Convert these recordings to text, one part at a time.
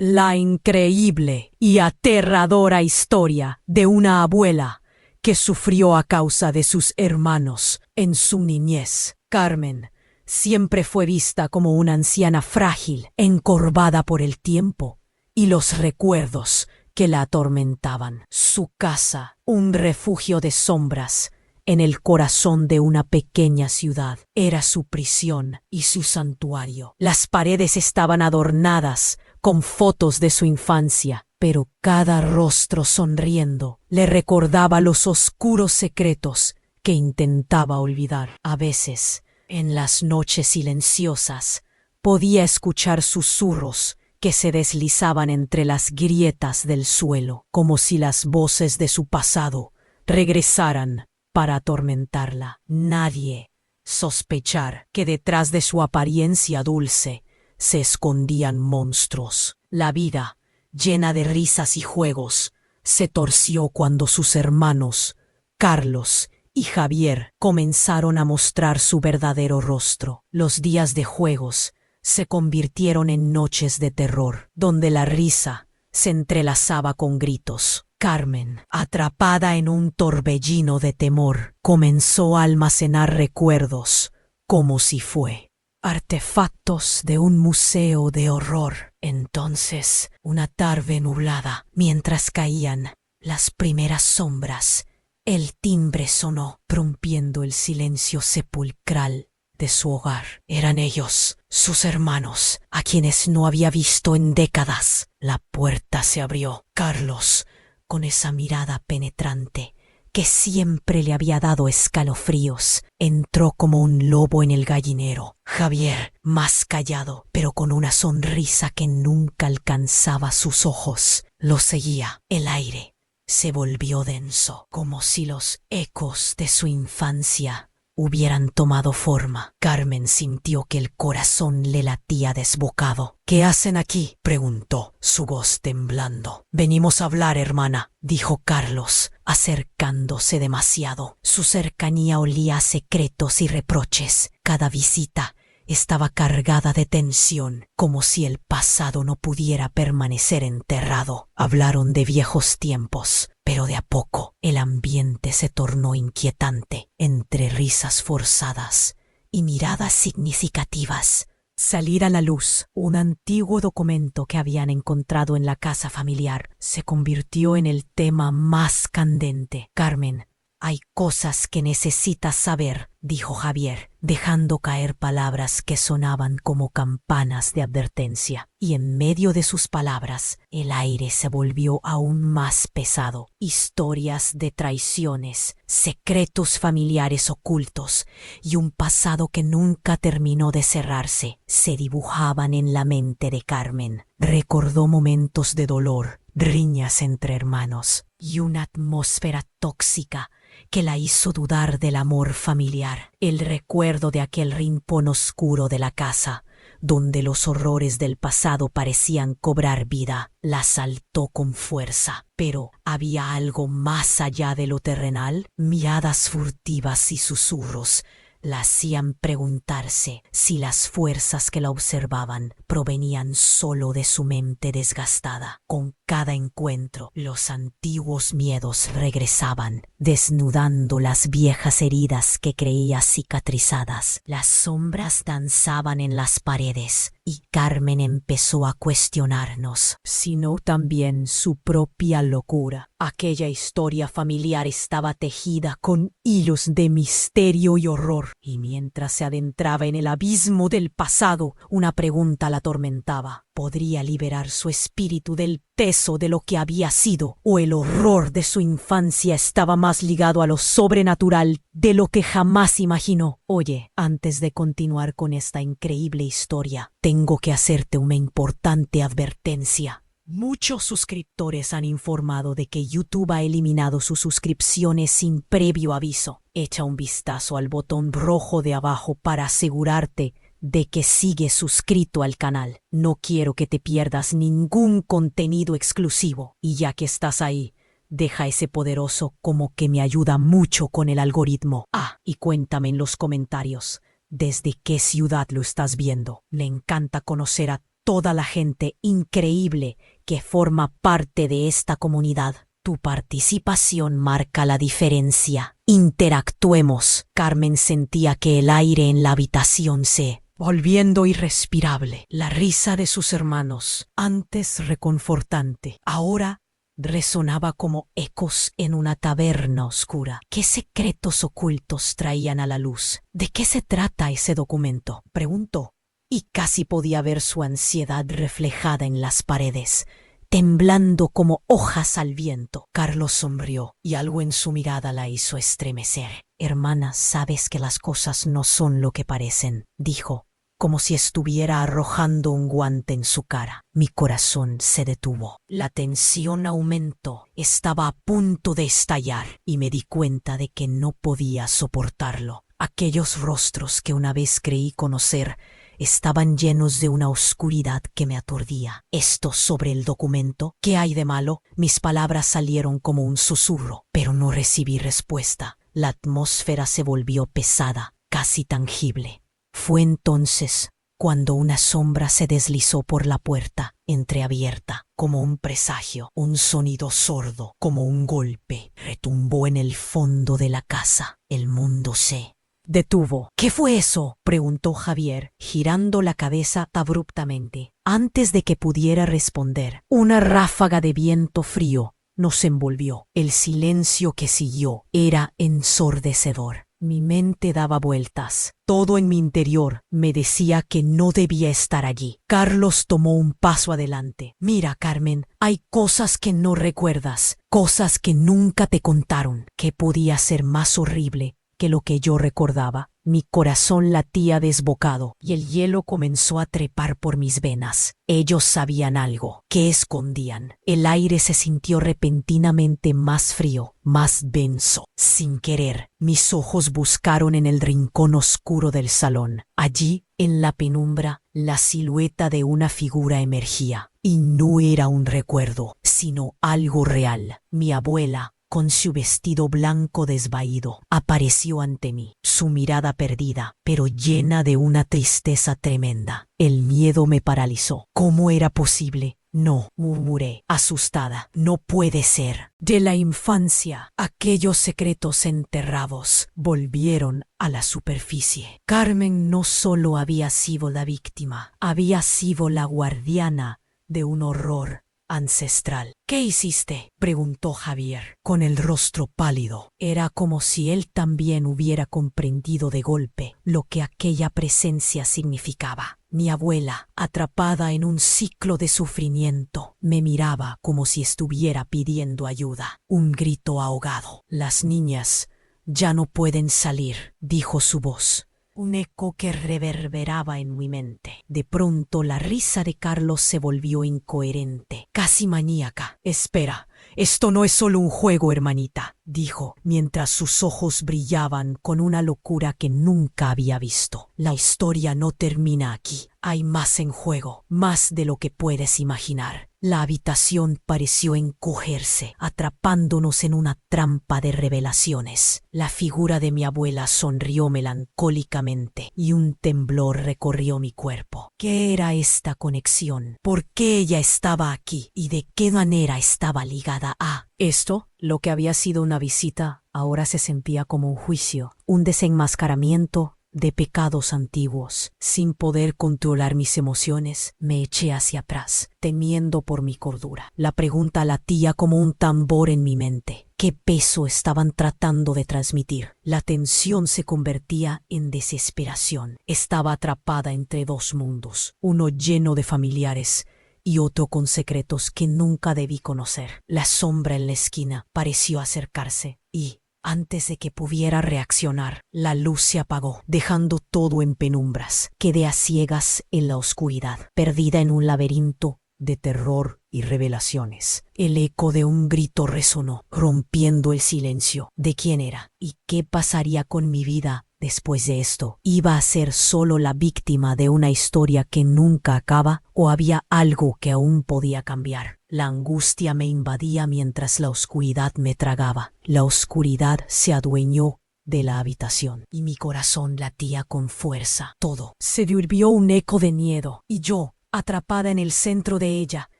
La increíble y aterradora historia de una abuela que sufrió a causa de sus hermanos en su niñez. Carmen siempre fue vista como una anciana frágil, encorvada por el tiempo y los recuerdos que la atormentaban. Su casa, un refugio de sombras en el corazón de una pequeña ciudad, era su prisión y su santuario. Las paredes estaban adornadas con fotos de su infancia, pero cada rostro sonriendo le recordaba los oscuros secretos que intentaba olvidar. A veces, en las noches silenciosas, podía escuchar susurros que se deslizaban entre las grietas del suelo, como si las voces de su pasado regresaran para atormentarla. Nadie sospechar que detrás de su apariencia dulce se escondían monstruos. La vida, llena de risas y juegos, se torció cuando sus hermanos, Carlos y Javier, comenzaron a mostrar su verdadero rostro. Los días de juegos se convirtieron en noches de terror, donde la risa se entrelazaba con gritos. Carmen, atrapada en un torbellino de temor, comenzó a almacenar recuerdos como si fuera artefactos de un museo de horror. Entonces, una tarde nublada, mientras caían las primeras sombras, el timbre sonó, rompiendo el silencio sepulcral de su hogar. Eran ellos, sus hermanos, a quienes no había visto en décadas. La puerta se abrió. Carlos, con esa mirada penetrante que siempre le había dado escalofríos, entró como un lobo en el gallinero. Javier, más callado, pero con una sonrisa que nunca alcanzaba sus ojos, lo seguía. El aire se volvió denso, como si los ecos de su infancia hubieran tomado forma. Carmen sintió que el corazón le latía desbocado. ¿Qué hacen aquí?, preguntó, su voz temblando. Venimos a hablar, hermana, dijo Carlos, acercándose demasiado. Su cercanía olía a secretos y reproches. Cada visita estaba cargada de tensión, como si el pasado no pudiera permanecer enterrado. Hablaron de viejos tiempos, pero de a poco el ambiente se tornó inquietante. Entre risas forzadas y miradas significativas, salir a la luz un antiguo documento que habían encontrado en la casa familiar se convirtió en el tema más candente. Carmen, hay cosas que necesitas saber, dijo Javier, dejando caer palabras que sonaban como campanas de advertencia. Y en medio de sus palabras, el aire se volvió aún más pesado. Historias de traiciones, secretos familiares ocultos y un pasado que nunca terminó de cerrarse se dibujaban en la mente de Carmen. Recordó momentos de dolor, riñas entre hermanos y una atmósfera tóxica que la hizo dudar del amor familiar. El recuerdo de aquel rincón oscuro de la casa, donde los horrores del pasado parecían cobrar vida, la asaltó con fuerza. Pero ¿había algo más allá de lo terrenal? Miradas furtivas y susurros la hacían preguntarse si las fuerzas que la observaban provenían solo de su mente desgastada. Con cada encuentro, los antiguos miedos regresaban, desnudando las viejas heridas que creía cicatrizadas. Las sombras danzaban en las paredes y Carmen empezó a cuestionarnos, sino también su propia locura. Aquella historia familiar estaba tejida con hilos de misterio y horror, y mientras se adentraba en el abismo del pasado, una pregunta la atormentaba. ¿Podría liberar su espíritu del peso de lo que había sido? ¿O el horror de su infancia estaba más ligado a lo sobrenatural de lo que jamás imaginó? Oye, antes de continuar con esta increíble historia, tengo que hacerte una importante advertencia. Muchos suscriptores han informado de que YouTube ha eliminado sus suscripciones sin previo aviso. Echa un vistazo al botón rojo de abajo para asegurarte de que sigues suscrito al canal. No quiero que te pierdas ningún contenido exclusivo. Y ya que estás ahí, deja ese poderoso como que me ayuda mucho con el algoritmo. Y cuéntame en los comentarios, ¿desde qué ciudad lo estás viendo? Me encanta conocer a toda la gente increíble que forma parte de esta comunidad. Tu participación marca la diferencia. Interactuemos. Carmen sentía que el aire en la habitación se volviendo irrespirable. La risa de sus hermanos, antes reconfortante, ahora resonaba como ecos en una taberna oscura. ¿Qué secretos ocultos traían a la luz? ¿De qué se trata ese documento?, preguntó, y casi podía ver su ansiedad reflejada en las paredes, temblando como hojas al viento. Carlos sonrió y algo en su mirada la hizo estremecer. Hermana, sabes que las cosas no son lo que parecen, dijo, como si estuviera arrojando un guante en su cara. Mi corazón se detuvo. La tensión aumentó. Estaba a punto de estallar y me di cuenta de que no podía soportarlo. Aquellos rostros que una vez creí conocer estaban llenos de una oscuridad que me aturdía. ¿Esto sobre el documento? ¿Qué hay de malo? Mis palabras salieron como un susurro, pero no recibí respuesta. La atmósfera se volvió pesada, casi tangible. Fue entonces cuando una sombra se deslizó por la puerta entreabierta, como un presagio. Un sonido sordo, como un golpe, retumbó en el fondo de la casa. El mundo se detuvo. ¿Qué fue eso?, preguntó Javier, girando la cabeza abruptamente. Antes de que pudiera responder, una ráfaga de viento frío nos envolvió. El silencio que siguió era ensordecedor. Mi mente daba vueltas. Todo en mi interior me decía que no debía estar allí. Carlos tomó un paso adelante. Mira, Carmen, hay cosas que no recuerdas, cosas que nunca te contaron. ¿Qué podía ser más horrible que lo que yo recordaba? Mi corazón latía desbocado y el hielo comenzó a trepar por mis venas. Ellos sabían algo. ¿Qué escondían? El aire se sintió repentinamente más frío, más denso. Sin querer, mis ojos buscaron en el rincón oscuro del salón. Allí, en la penumbra, la silueta de una figura emergía. Y no era un recuerdo, sino algo real. Mi abuela, con su vestido blanco desvaído, apareció ante mí, su mirada perdida, pero llena de una tristeza tremenda. El miedo me paralizó. ¿Cómo era posible? No, murmuré, asustada. No puede ser. De la infancia, aquellos secretos enterrados volvieron a la superficie. Carmen no solo había sido la víctima, había sido la guardiana de un horror ancestral. ¿Qué hiciste?, preguntó Javier, con el rostro pálido. Era como si él también hubiera comprendido de golpe lo que aquella presencia significaba. Mi abuela, atrapada en un ciclo de sufrimiento, me miraba como si estuviera pidiendo ayuda. Un grito ahogado. Las niñas ya no pueden salir, dijo su voz. Un eco que reverberaba en mi mente. De pronto la risa de Carlos se volvió incoherente, casi maníaca. Espera, esto no es solo un juego, hermanita, dijo, mientras sus ojos brillaban con una locura que nunca había visto. La historia no termina aquí. Hay más en juego, más de lo que puedes imaginar. La habitación pareció encogerse, atrapándonos en una trampa de revelaciones. La figura de mi abuela sonrió melancólicamente y un temblor recorrió mi cuerpo. ¿Qué era esta conexión? ¿Por qué ella estaba aquí? ¿Y de qué manera estaba ligada a esto? Lo que había sido una visita ahora se sentía como un juicio, un desenmascaramiento de pecados antiguos. Sin poder controlar mis emociones, me eché hacia atrás, temiendo por mi cordura. La pregunta latía como un tambor en mi mente. ¿Qué peso estaban tratando de transmitir? La tensión se convertía en desesperación. Estaba atrapada entre dos mundos, uno lleno de familiares y otro con secretos que nunca debí conocer. La sombra en la esquina pareció acercarse y, antes de que pudiera reaccionar, la luz se apagó, dejando todo en penumbras. Quedé a ciegas en la oscuridad, perdida en un laberinto de terror y revelaciones. El eco de un grito resonó, rompiendo el silencio. ¿De quién era? ¿Y qué pasaría con mi vida después de esto? ¿Iba a ser solo la víctima de una historia que nunca acaba o había algo que aún podía cambiar? La angustia me invadía mientras la oscuridad me tragaba. La oscuridad se adueñó de la habitación y mi corazón latía con fuerza. Todo se volvió un eco de miedo y yo, Atrapada en el centro de ella,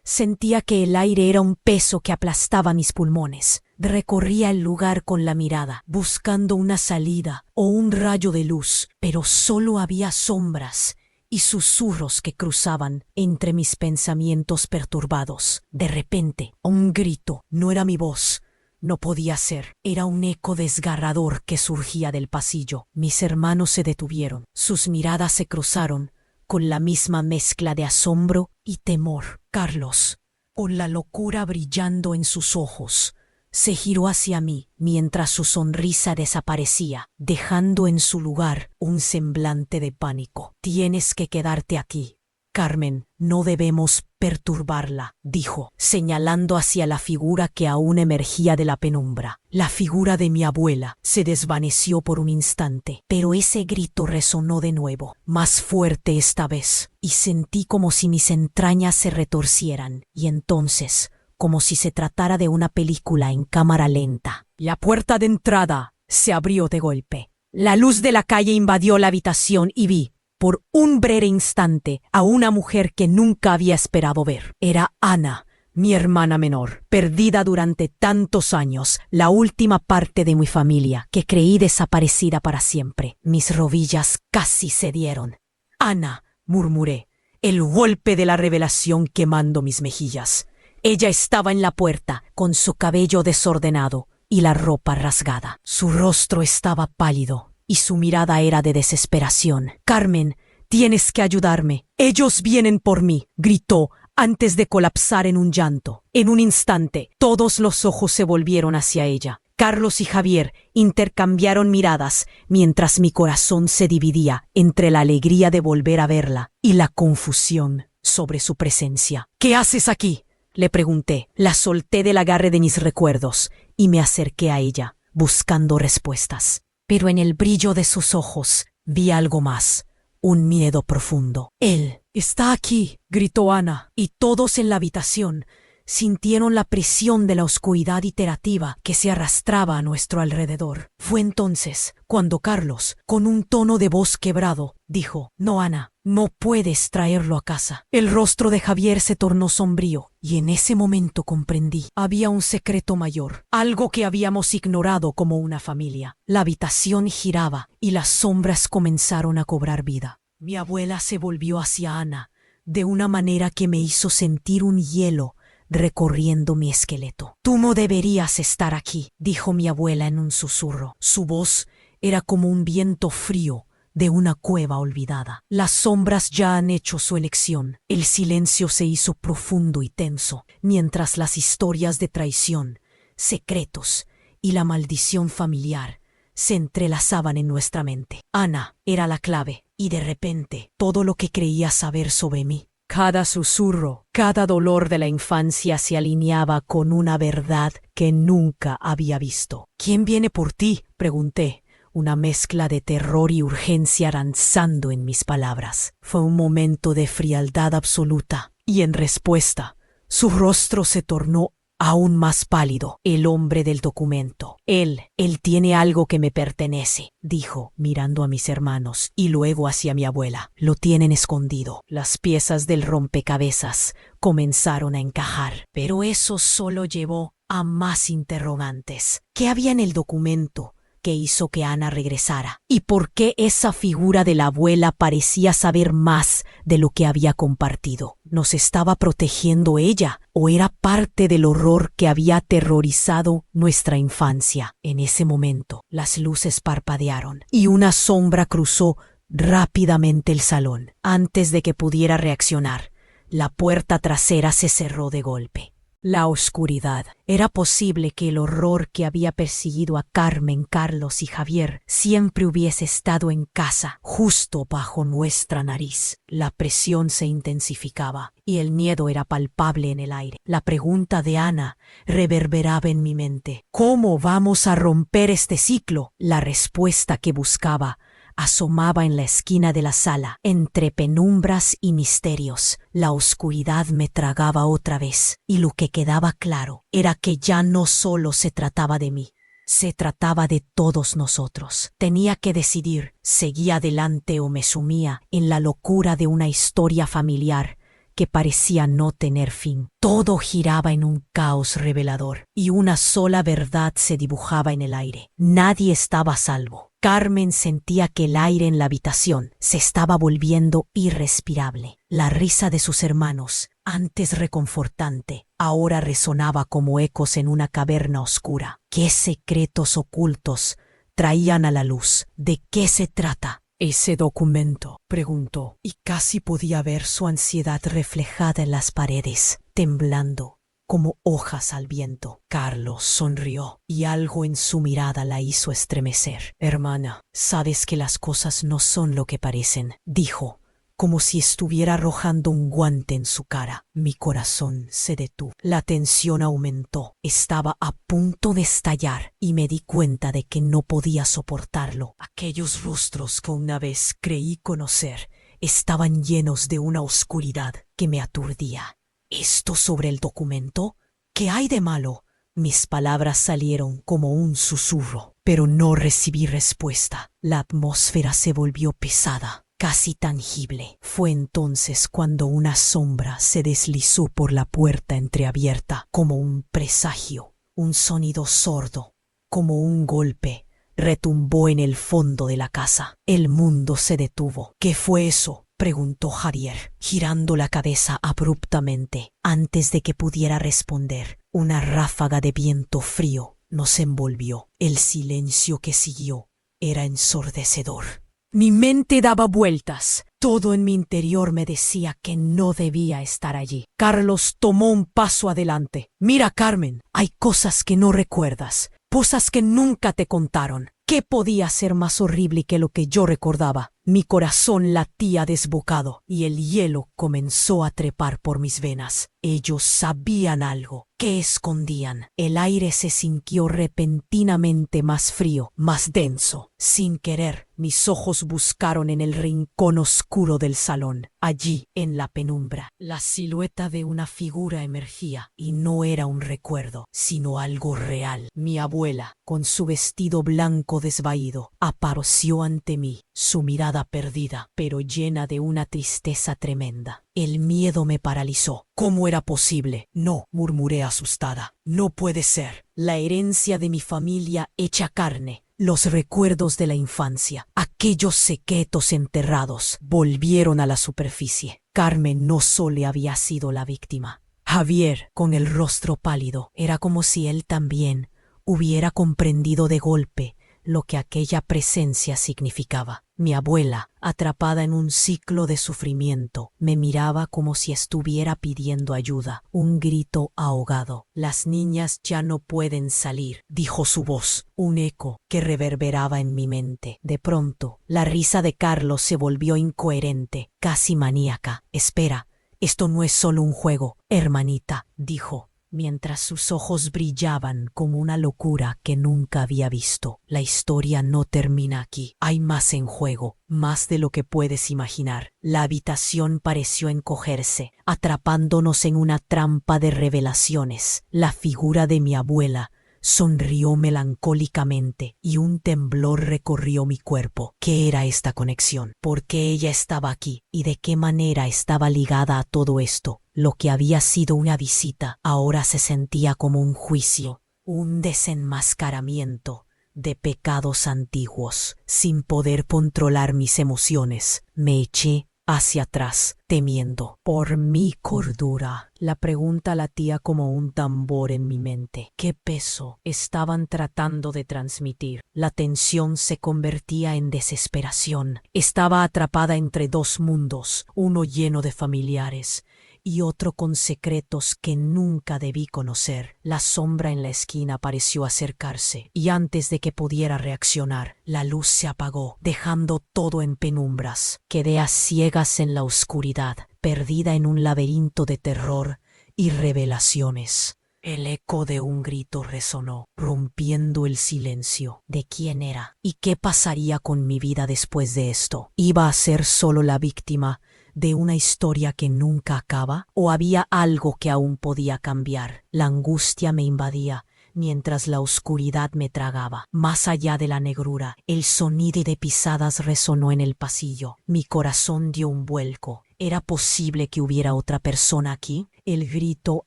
sentía que el aire era un peso que aplastaba mis pulmones. Recorría el lugar con la mirada, buscando una salida o un rayo de luz, pero solo había sombras y susurros que cruzaban entre mis pensamientos perturbados. De repente, un grito. No era mi voz. No podía ser. Era un eco desgarrador que surgía del pasillo. Mis hermanos se detuvieron. Sus miradas se cruzaron con la misma mezcla de asombro y temor. Carlos, con la locura brillando en sus ojos, se giró hacia mí mientras su sonrisa desaparecía, dejando en su lugar un semblante de pánico. Tienes que quedarte aquí, Carmen, no debemos perturbarla, dijo, señalando hacia la figura que aún emergía de la penumbra. La figura de mi abuela se desvaneció por un instante, pero ese grito resonó de nuevo, más fuerte esta vez, y sentí como si mis entrañas se retorcieran, y entonces, como si se tratara de una película en cámara lenta, la puerta de entrada se abrió de golpe. La luz de la calle invadió la habitación y vi, por un breve instante, a una mujer que nunca había esperado ver. Era Ana, mi hermana menor, perdida durante tantos años, la última parte de mi familia, que creí desaparecida para siempre. Mis rodillas casi cedieron. Ana, murmuré, el golpe de la revelación quemando mis mejillas. Ella estaba en la puerta, con su cabello desordenado y la ropa rasgada. Su rostro estaba pálido y su mirada era de desesperación. «Carmen, tienes que ayudarme. Ellos vienen por mí», gritó antes de colapsar en un llanto. En un instante, todos los ojos se volvieron hacia ella. Carlos y Javier intercambiaron miradas mientras mi corazón se dividía entre la alegría de volver a verla y la confusión sobre su presencia. «¿Qué haces aquí?», le pregunté. La solté del agarre de mis recuerdos y me acerqué a ella, buscando respuestas. Pero en el brillo de sus ojos vi algo más, un miedo profundo. «Él está aquí», gritó Ana, y todos en la habitación sintieron la presión de la oscuridad iterativa que se arrastraba a nuestro alrededor. Fue entonces cuando Carlos, con un tono de voz quebrado, dijo: «No, Ana, no puedes traerlo a casa». El rostro de Javier se tornó sombrío, y en ese momento comprendí. Había un secreto mayor, algo que habíamos ignorado como una familia. La habitación giraba, y las sombras comenzaron a cobrar vida. Mi abuela se volvió hacia Ana, de una manera que me hizo sentir un hielo recorriendo mi esqueleto. «Tú no deberías estar aquí», dijo mi abuela en un susurro. Su voz era como un viento frío de una cueva olvidada. Las sombras ya han hecho su elección. El silencio se hizo profundo y tenso, mientras las historias de traición, secretos y la maldición familiar se entrelazaban en nuestra mente. Ana era la clave, y de repente todo lo que creía saber sobre mí, cada susurro, cada dolor de la infancia se alineaba con una verdad que nunca había visto. «¿Quién viene por ti?», pregunté, una mezcla de terror y urgencia danzando en mis palabras. Fue un momento de frialdad absoluta, y en respuesta, su rostro se tornó aún más pálido. «El hombre del documento. Él tiene algo que me pertenece», dijo, mirando a mis hermanos y luego hacia mi abuela. «Lo tienen escondido». Las piezas del rompecabezas comenzaron a encajar, pero eso solo llevó a más interrogantes. ¿Qué había en el documento que hizo que Ana regresara? ¿Y por qué esa figura de la abuela parecía saber más de lo que había compartido? ¿Nos estaba protegiendo ella o era parte del horror que había aterrorizado nuestra infancia? En ese momento, las luces parpadearon y una sombra cruzó rápidamente el salón. Antes de que pudiera reaccionar, la puerta trasera se cerró de golpe. La oscuridad. Era posible que el horror que había perseguido a Carmen, Carlos y Javier siempre hubiese estado en casa, justo bajo nuestra nariz. La presión se intensificaba y el miedo era palpable en el aire. La pregunta de Ana reverberaba en mi mente. ¿Cómo vamos a romper este ciclo? La respuesta que buscaba asomaba en la esquina de la sala, entre penumbras y misterios. La oscuridad me tragaba otra vez, y lo que quedaba claro era que ya no solo se trataba de mí, se trataba de todos nosotros. Tenía que decidir, seguía adelante o me sumía en la locura de una historia familiar que parecía no tener fin. Todo giraba en un caos revelador, y una sola verdad se dibujaba en el aire. Nadie estaba a salvo. Carmen sentía que el aire en la habitación se estaba volviendo irrespirable. La risa de sus hermanos, antes reconfortante, ahora resonaba como ecos en una caverna oscura. ¿Qué secretos ocultos traían a la luz? ¿De qué se trata ese documento?, preguntó, y casi podía ver su ansiedad reflejada en las paredes, temblando como hojas al viento. Carlos sonrió, y algo en su mirada la hizo estremecer. «Hermana, sabes que las cosas no son lo que parecen», dijo, como si estuviera arrojando un guante en su cara. Mi corazón se detuvo. La tensión aumentó. Estaba a punto de estallar y me di cuenta de que no podía soportarlo. Aquellos rostros que una vez creí conocer estaban llenos de una oscuridad que me aturdía. ¿Esto sobre el documento? ¿Qué hay de malo? Mis palabras salieron como un susurro, pero no recibí respuesta. La atmósfera se volvió pesada, casi tangible. Fue entonces cuando una sombra se deslizó por la puerta entreabierta, como un presagio. Un sonido sordo, como un golpe, retumbó en el fondo de la casa. El mundo se detuvo. ¿Qué fue eso?, preguntó Javier, girando la cabeza abruptamente. Antes de que pudiera responder, una ráfaga de viento frío nos envolvió. El silencio que siguió era ensordecedor. Mi mente daba vueltas. Todo en mi interior me decía que no debía estar allí. Carlos tomó un paso adelante. «Mira, Carmen, hay cosas que no recuerdas, cosas que nunca te contaron». ¿Qué podía ser más horrible que lo que yo recordaba? Mi corazón latía desbocado y el hielo comenzó a trepar por mis venas. Ellos sabían algo. ¿Qué escondían? El aire se sintió repentinamente más frío, más denso. Sin querer, mis ojos buscaron en el rincón oscuro del salón. Allí, en la penumbra, la silueta de una figura emergía, y no era un recuerdo, sino algo real. Mi abuela, con su vestido blanco desvaído, apareció ante mí, su mirada perdida, pero llena de una tristeza tremenda. El miedo me paralizó. ¿Cómo era posible? «No», murmuré asustada. «No puede ser. La herencia de mi familia hecha carne, los recuerdos de la infancia, aquellos secretos enterrados, volvieron a la superficie». Carmen no solo había sido la víctima. Javier, con el rostro pálido, era como si él también hubiera comprendido de golpe lo que aquella presencia significaba. Mi abuela, atrapada en un ciclo de sufrimiento, me miraba como si estuviera pidiendo ayuda. Un grito ahogado. «Las niñas ya no pueden salir», dijo su voz, un eco que reverberaba en mi mente. De pronto, la risa de Carlos se volvió incoherente, casi maníaca. «Espera, esto no es solo un juego, hermanita», dijo, mientras sus ojos brillaban como una locura que nunca había visto. «La historia no termina aquí. Hay más en juego, más de lo que puedes imaginar». La habitación pareció encogerse, atrapándonos en una trampa de revelaciones. La figura de mi abuela sonrió melancólicamente y un temblor recorrió mi cuerpo. ¿Qué era esta conexión? ¿Por qué ella estaba aquí? ¿Y de qué manera estaba ligada a todo esto? Lo que había sido una visita ahora se sentía como un juicio, un desenmascaramiento de pecados antiguos. Sin poder controlar mis emociones, me eché hacia atrás, temiendo por mi cordura. La pregunta latía como un tambor en mi mente. ¿Qué peso estaban tratando de transmitir? La tensión se convertía en desesperación. Estaba atrapada entre dos mundos, uno lleno de familiares y otro con secretos que nunca debí conocer. La sombra en la esquina pareció acercarse, y antes de que pudiera reaccionar, la luz se apagó, dejando todo en penumbras. Quedé a ciegas en la oscuridad, perdida en un laberinto de terror y revelaciones. El eco de un grito resonó, rompiendo el silencio. ¿De quién era? ¿Y qué pasaría con mi vida después de esto? ¿Iba a ser solo la víctima de una historia que nunca acaba? ¿O había algo que aún podía cambiar? La angustia me invadía mientras la oscuridad me tragaba. Más allá de la negrura, el sonido de pisadas resonó en el pasillo. Mi corazón dio un vuelco ¿Era posible que hubiera otra persona aquí? El grito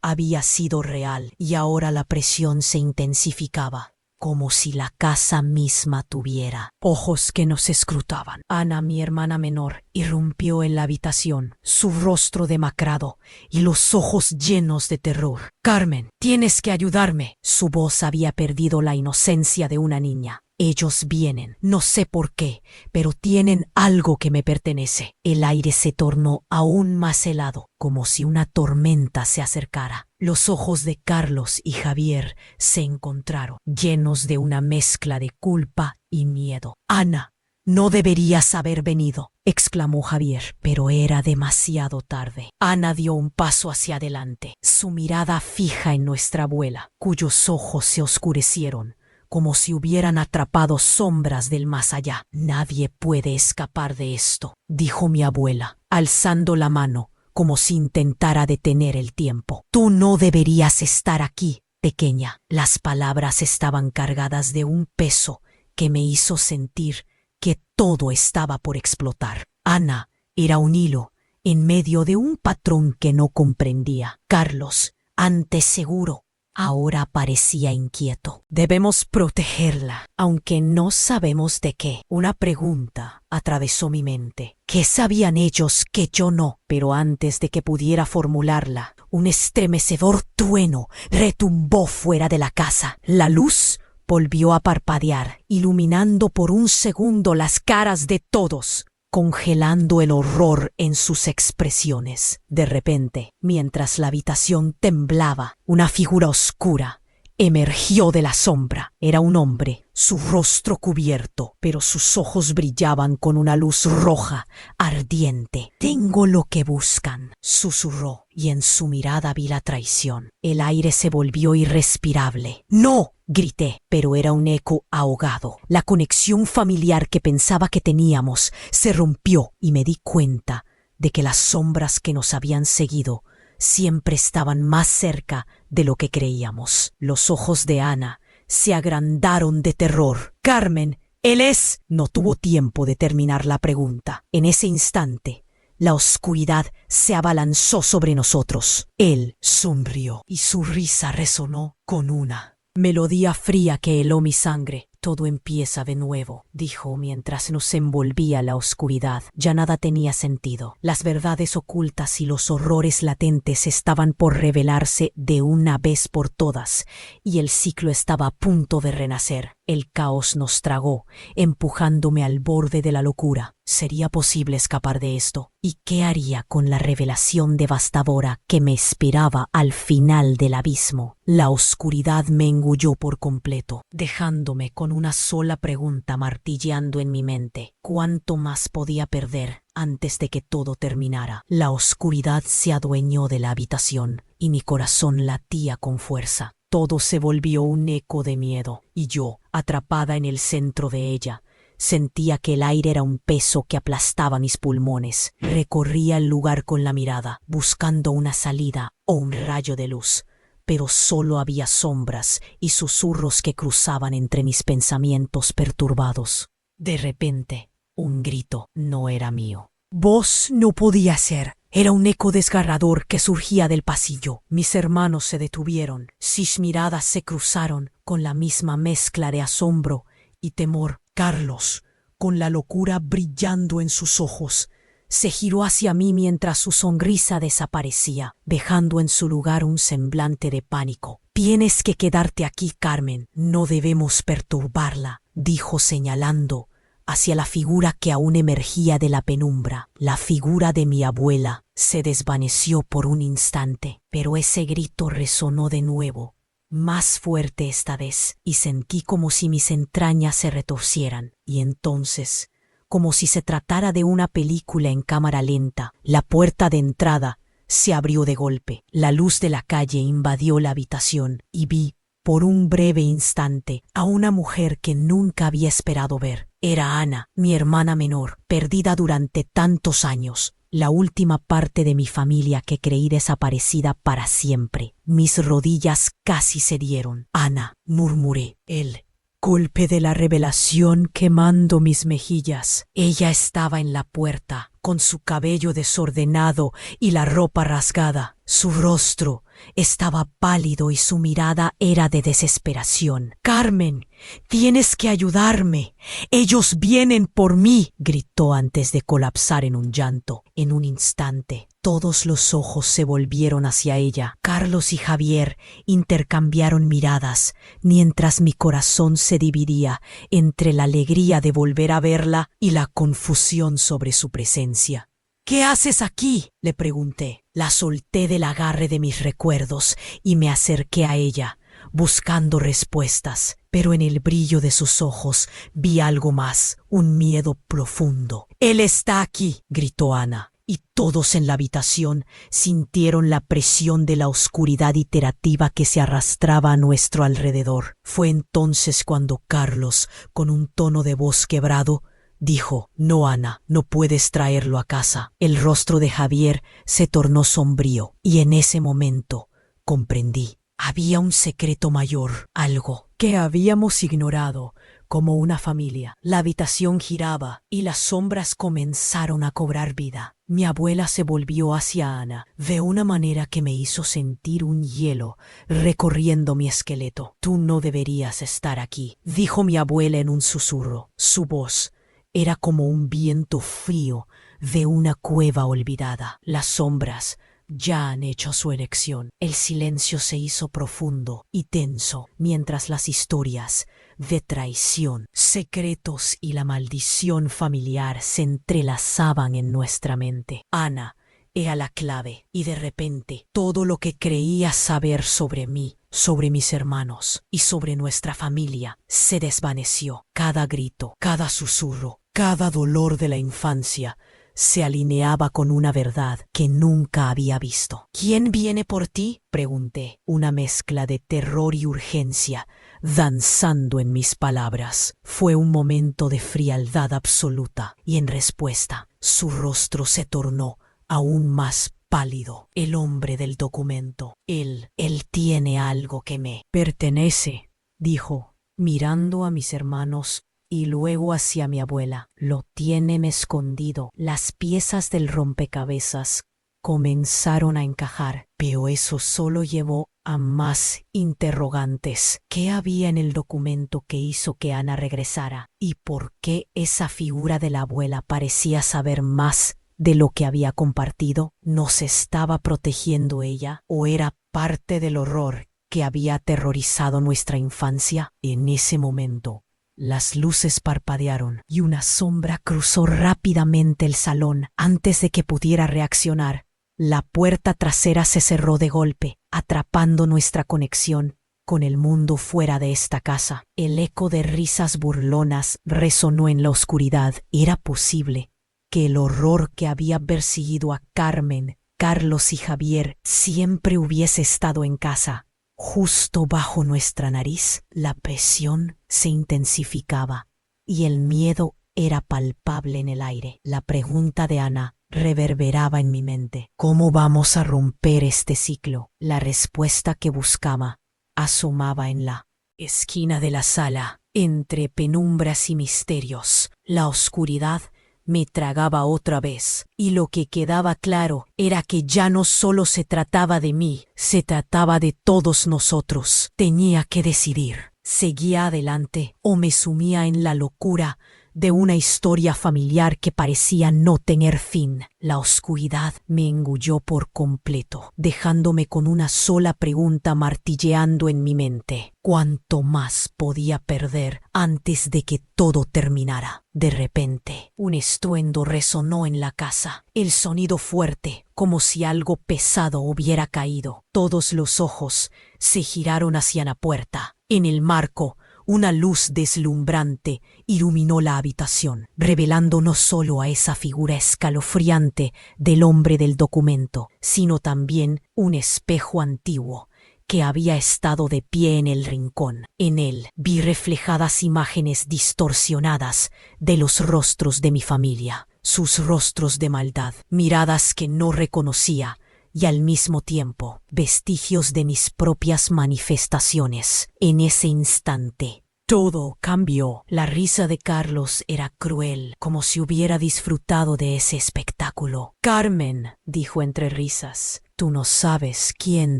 había sido real y ahora la presión se intensificaba, como si la casa misma tuviera ojos que nos escrutaban. Ana, mi hermana menor, irrumpió en la habitación, su rostro demacrado y los ojos llenos de terror. «Carmen, tienes que ayudarme». Su voz había perdido la inocencia de una niña. «Ellos vienen, no sé por qué, pero tienen algo que me pertenece». El aire se tornó aún más helado, como si una tormenta se acercara. Los ojos de Carlos y Javier se encontraron, llenos de una mezcla de culpa y miedo. «Ana, no deberías haber venido», exclamó Javier, pero era demasiado tarde. Ana dio un paso hacia adelante, su mirada fija en nuestra abuela, cuyos ojos se oscurecieron, como si hubieran atrapado sombras del más allá. «Nadie puede escapar de esto», dijo mi abuela, alzando la mano, como si intentara detener el tiempo. «Tú no deberías estar aquí, pequeña». Las palabras estaban cargadas de un peso que me hizo sentir que todo estaba por explotar. Ana era un hilo en medio de un patrón que no comprendía. Carlos, antes seguro, ahora parecía inquieto. «Debemos protegerla, aunque no sabemos de qué». Una pregunta atravesó mi mente. ¿Qué sabían ellos que yo no? Pero antes de que pudiera formularla, un estremecedor trueno retumbó fuera de la casa. La luz volvió a parpadear, iluminando por un segundo las caras de todos, congelando el horror en sus expresiones. De repente, mientras la habitación temblaba, una figura oscura emergió de la sombra. Era un hombre, su rostro cubierto, pero sus ojos brillaban con una luz roja, ardiente. «Tengo lo que buscan», susurró, y en su mirada vi la traición. El aire se volvió irrespirable. «¡No!», grité, pero era un eco ahogado. La conexión familiar que pensaba que teníamos se rompió y me di cuenta de que las sombras que nos habían seguido siempre estaban más cerca de lo que creíamos. Los ojos de Ana se agrandaron de terror. «Carmen, él es...». No tuvo tiempo de terminar la pregunta. En ese instante, la oscuridad se abalanzó sobre nosotros. Él sonrió y su risa resonó con una melodía fría que heló mi sangre. «Todo empieza de nuevo», dijo mientras nos envolvía la oscuridad. Ya nada tenía sentido. Las verdades ocultas y los horrores latentes estaban por revelarse de una vez por todas, y el ciclo estaba a punto de renacer. El caos nos tragó, empujándome al borde de la locura. ¿Sería posible escapar de esto? ¿Y qué haría con la revelación devastadora que me esperaba al final del abismo? La oscuridad me engulló por completo, dejándome con una sola pregunta martilleando en mi mente. ¿Cuánto más podía perder antes de que todo terminara? La oscuridad se adueñó de la habitación y mi corazón latía con fuerza. Todo se volvió un eco de miedo, y yo, atrapada en el centro de ella, sentía que el aire era un peso que aplastaba mis pulmones. Recorría el lugar con la mirada, buscando una salida o un rayo de luz, pero solo había sombras y susurros que cruzaban entre mis pensamientos perturbados. De repente, un grito no era mío. Voz no podía ser. Era un eco desgarrador que surgía del pasillo. Mis hermanos se detuvieron. Sus miradas se cruzaron con la misma mezcla de asombro y temor. Carlos, con la locura brillando en sus ojos, se giró hacia mí mientras su sonrisa desaparecía, dejando en su lugar un semblante de pánico. «Tienes que quedarte aquí, Carmen. No debemos perturbarla», dijo señalando hacia la figura que aún emergía de la penumbra. La figura de mi abuela se desvaneció por un instante, pero ese grito resonó de nuevo, más fuerte esta vez, y sentí como si mis entrañas se retorcieran. Y entonces, como si se tratara de una película en cámara lenta, la puerta de entrada se abrió de golpe. La luz de la calle invadió la habitación y vi, por un breve instante, a una mujer que nunca había esperado ver. Era Ana, mi hermana menor, perdida durante tantos años, la última parte de mi familia que creí desaparecida para siempre. Mis rodillas casi cedieron. «Ana», murmuré. «Él golpe de la revelación quemando mis mejillas. Ella estaba en la puerta, con su cabello desordenado y la ropa rasgada. Su rostro estaba pálido y su mirada era de desesperación. «Carmen, tienes que ayudarme. Ellos vienen por mí», gritó antes de colapsar en un llanto. En un instante, todos los ojos se volvieron hacia ella. Carlos y Javier intercambiaron miradas, mientras mi corazón se dividía entre la alegría de volver a verla y la confusión sobre su presencia. «¿Qué haces aquí?», le pregunté. La solté del agarre de mis recuerdos y me acerqué a ella, buscando respuestas, pero en el brillo de sus ojos vi algo más, un miedo profundo. «Él está aquí», gritó Ana, y todos en la habitación sintieron la presión de la oscuridad iterativa que se arrastraba a nuestro alrededor. Fue entonces cuando Carlos, con un tono de voz quebrado, dijo: «No, Ana, no puedes traerlo a casa». El rostro de Javier se tornó sombrío y en ese momento comprendí. Había un secreto mayor, algo que habíamos ignorado como una familia. La habitación giraba y las sombras comenzaron a cobrar vida. Mi abuela se volvió hacia Ana de una manera que me hizo sentir un hielo recorriendo mi esqueleto. «Tú no deberías estar aquí», dijo mi abuela en un susurro. Su voz era como un viento frío de una cueva olvidada. Las sombras ya han hecho su elección. El silencio se hizo profundo y tenso, mientras las historias de traición, secretos y la maldición familiar se entrelazaban en nuestra mente. Ana era la clave, y de repente todo lo que creía saber sobre mí, sobre mis hermanos y sobre nuestra familia se desvaneció. Cada grito, cada susurro, cada dolor de la infancia se alineaba con una verdad que nunca había visto. «¿Quién viene por ti?», pregunté, una mezcla de terror y urgencia danzando en mis palabras. Fue un momento de frialdad absoluta, y en respuesta, su rostro se tornó aún más pálido. «El hombre del documento. Él tiene algo que me pertenece», dijo, mirando a mis hermanos y luego hacia mi abuela. «Lo tienen escondido». Las piezas del rompecabezas comenzaron a encajar, pero eso solo llevó a más interrogantes. ¿Qué había en el documento que hizo que Ana regresara? ¿Y por qué esa figura de la abuela parecía saber más de lo que había compartido? ¿Nos estaba protegiendo ella o era parte del horror que había aterrorizado nuestra infancia? En ese momento, las luces parpadearon y una sombra cruzó rápidamente el salón. Antes de que pudiera reaccionar, la puerta trasera se cerró de golpe, atrapando nuestra conexión con el mundo fuera de esta casa. El eco de risas burlonas resonó en la oscuridad. Era posible que el horror que había perseguido a Carmen, Carlos y Javier siempre hubiese estado en casa. Justo bajo nuestra nariz, la presión se intensificaba y el miedo era palpable en el aire. La pregunta de Ana reverberaba en mi mente. ¿Cómo vamos a romper este ciclo? La respuesta que buscaba asomaba en la esquina de la sala. Entre penumbras y misterios, la oscuridad me tragaba otra vez, y lo que quedaba claro era que ya no solo se trataba de mí, se trataba de todos nosotros. Tenía que decidir. ¿Seguía adelante o me sumía en la locura de una historia familiar que parecía no tener fin? La oscuridad me engulló por completo, dejándome con una sola pregunta martilleando en mi mente. ¿Cuánto más podía perder antes de que todo terminara? De repente, un estruendo resonó en la casa, el sonido fuerte, como si algo pesado hubiera caído. Todos los ojos se giraron hacia la puerta. En el marco, una luz deslumbrante iluminó la habitación, revelando no solo a esa figura escalofriante del hombre del documento, sino también un espejo antiguo que había estado de pie en el rincón. En él vi reflejadas imágenes distorsionadas de los rostros de mi familia, sus rostros de maldad, miradas que no reconocía, y al mismo tiempo vestigios de mis propias manifestaciones. En ese instante Todo cambió. La risa de Carlos era cruel, como si hubiera disfrutado de ese espectáculo. Carmen, dijo entre risas, tú no sabes quién